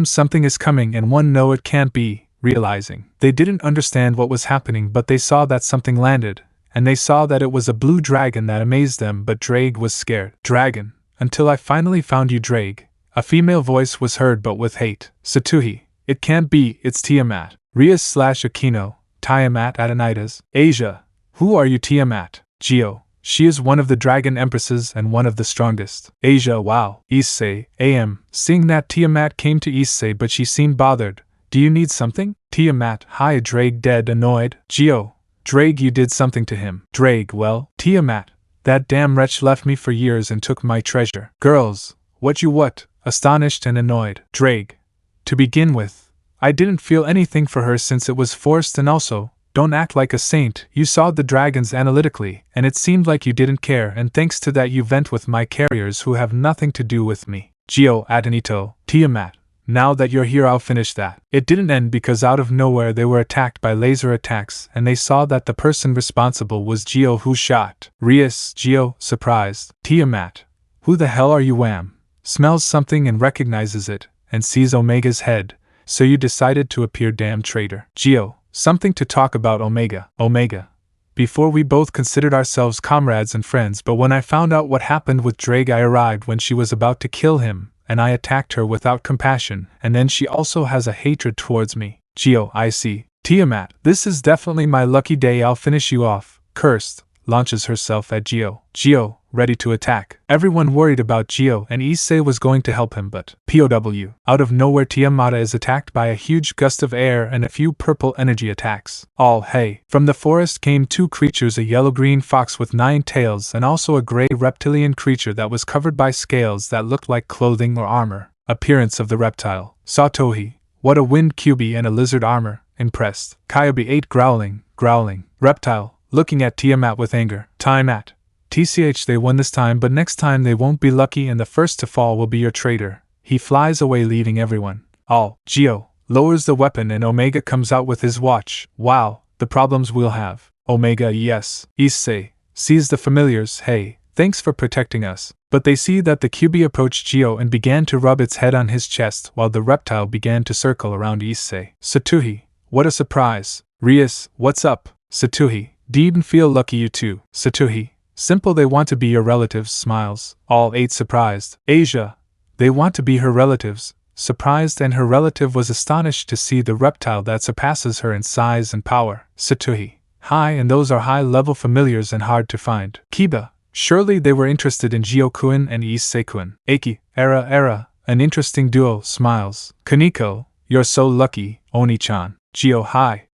something is coming and one no it can't be. Realizing they didn't understand what was happening but they saw that something landed, and they saw that it was a blue dragon that amazed them but Drake was scared. Dragon, until I finally found you Drake. A female voice was heard but with hate. Satuhi, it can't be, it's Tiamat. Rias / Akino, Tiamat Adonitas. Asia, who are you Tiamat? Gio, she is one of the dragon empresses and one of the strongest. Asia, wow. Issei, seeing that Tiamat came to Issei but she seemed bothered. Do you need something? Tiamat, hi Drake dead annoyed. Gio, Drake you did something to him. Drake, well, Tiamat, that damn wretch left me for years and took my treasure. Girls, what? Astonished and annoyed. Drake, to begin with, I didn't feel anything for her since it was forced and also, don't act like a saint, you saw the dragons analytically and it seemed like you didn't care and thanks to that you vent with my carriers who have nothing to do with me. Gio, Adonito, Tiamat. Now that you're here I'll finish that. It didn't end because out of nowhere they were attacked by laser attacks and they saw that the person responsible was Gio who shot. Rias, Gio, surprised. Tiamat, who the hell are you Wham? Smells something and recognizes it, and sees Omega's head, so you decided to appear damn traitor. Gio, something to talk about Omega. Omega. Before we both considered ourselves comrades and friends but when I found out what happened with Drake I arrived when she was about to kill him. And I attacked her without compassion, and then she also has a hatred towards me. Gio, I see. Tiamat, this is definitely my lucky day I'll finish you off. Cursed, launches herself at Gio. Gio, ready to attack. Everyone worried about Gio and Issei was going to help him but POW. Out of nowhere Tiamat is attacked by a huge gust of air and a few purple energy attacks. All hey. From the forest came two creatures, a yellow-green fox with 9 tails and also a gray reptilian creature that was covered by scales that looked like clothing or armor. Appearance of the reptile. Satohi, what a wind cubie and a lizard armor. Impressed. Kyubi 8 growling. Reptile, looking at Tiamat with anger. Tiamat. TCH they won this time but next time they won't be lucky and the first to fall will be your traitor. He flies away leaving everyone. All. Gio, lowers the weapon and Omega comes out with his watch. Wow, the problems we'll have. Omega, yes. Issei, sees the familiars, hey, thanks for protecting us. But they see that the QB approached Gio and began to rub its head on his chest while the reptile began to circle around Issei. Satuhi, what a surprise. Rias, what's up? Satuhi, do you even feel lucky you too? Satuhi, simple they want to be your relatives, smiles. All 8 surprised. Asia, they want to be her relatives, surprised and her relative was astonished to see the reptile that surpasses her in size and power. Satuhi, hi and those are high-level familiars and hard to find. Kiba, surely they were interested in Gio-kun and Issei-kun. Aki, Era, an interesting duo, smiles. Kaneko, you're so lucky, Oni-chan. Gio, hi.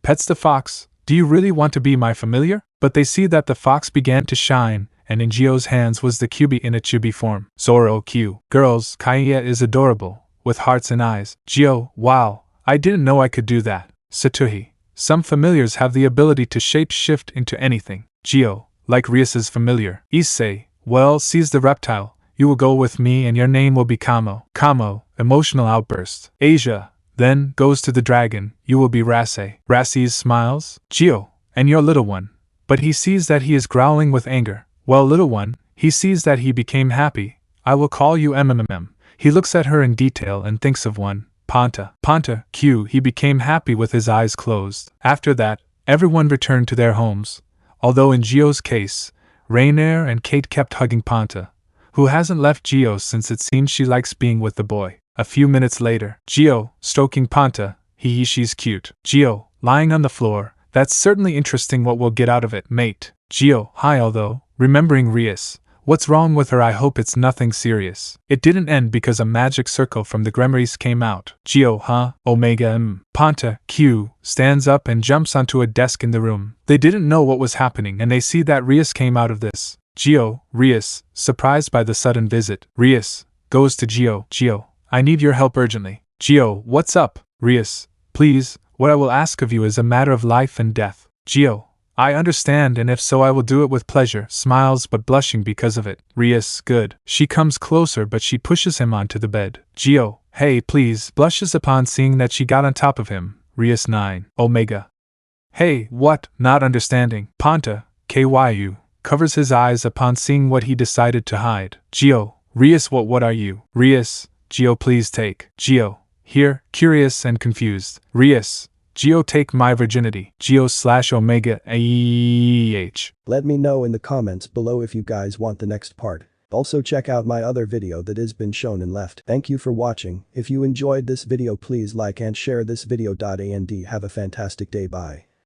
Pets the fox, do you really want to be my familiar? But they see that the fox began to shine, and in Gio's hands was the Kyubi in a chibi form. Zoro Q. Girls, Kaiya is adorable, with hearts and eyes. Gio, wow, I didn't know I could do that. Satuhi, some familiars have the ability to shape-shift into anything. Gio, like Rias's familiar. Issei, well, sees the reptile, you will go with me and your name will be Kamo. Kamo, emotional outburst. Asia, then, goes to the dragon, you will be Rasei. Rasei's smiles. Gio, and your little one. But he sees that he is growling with anger. Well, little one, he sees that he became happy. I will call you MMM. He looks at her in detail and thinks of one. Panta, Q. He became happy with his eyes closed. After that, everyone returned to their homes. Although in Gio's case, Rainier and Kate kept hugging Panta, who hasn't left Gio since it seems she likes being with the boy. A few minutes later, Gio, stroking Panta, she's cute. Gio, lying on the floor, that's certainly interesting what we'll get out of it, mate. Gio, hi although, remembering Rias, What's wrong with her? I hope it's nothing serious. It didn't end because a magic circle from the Gremories came out. Geo, huh? Omega Panta, Q, stands up and jumps onto a desk in the room. They didn't know what was happening and they see that Rias came out of this. Geo, Rias, surprised by the sudden visit. Rias goes to Geo. Geo, I need your help urgently. Geo, what's up? Rias, please, what I will ask of you is a matter of life and death. Geo, I understand, and if so I will do it with pleasure, smiles but blushing because of it. Rias, good. She comes closer but she pushes him onto the bed. Geo, hey please, blushes upon seeing that she got on top of him. Rias 9. Omega. Hey, what? Not understanding. Panta, KYU, covers his eyes upon seeing what he decided to hide. Geo, Rias, what are you? Rias, Geo, please take. Geo, here, curious and confused. Rias, Geo, take my virginity. Geo/Omega AEH. Let me know in the comments below if you guys want the next part. Also check out my other video that has been shown and left. Thank you for watching. If you enjoyed this video please like and share this video. And have a fantastic day. Bye.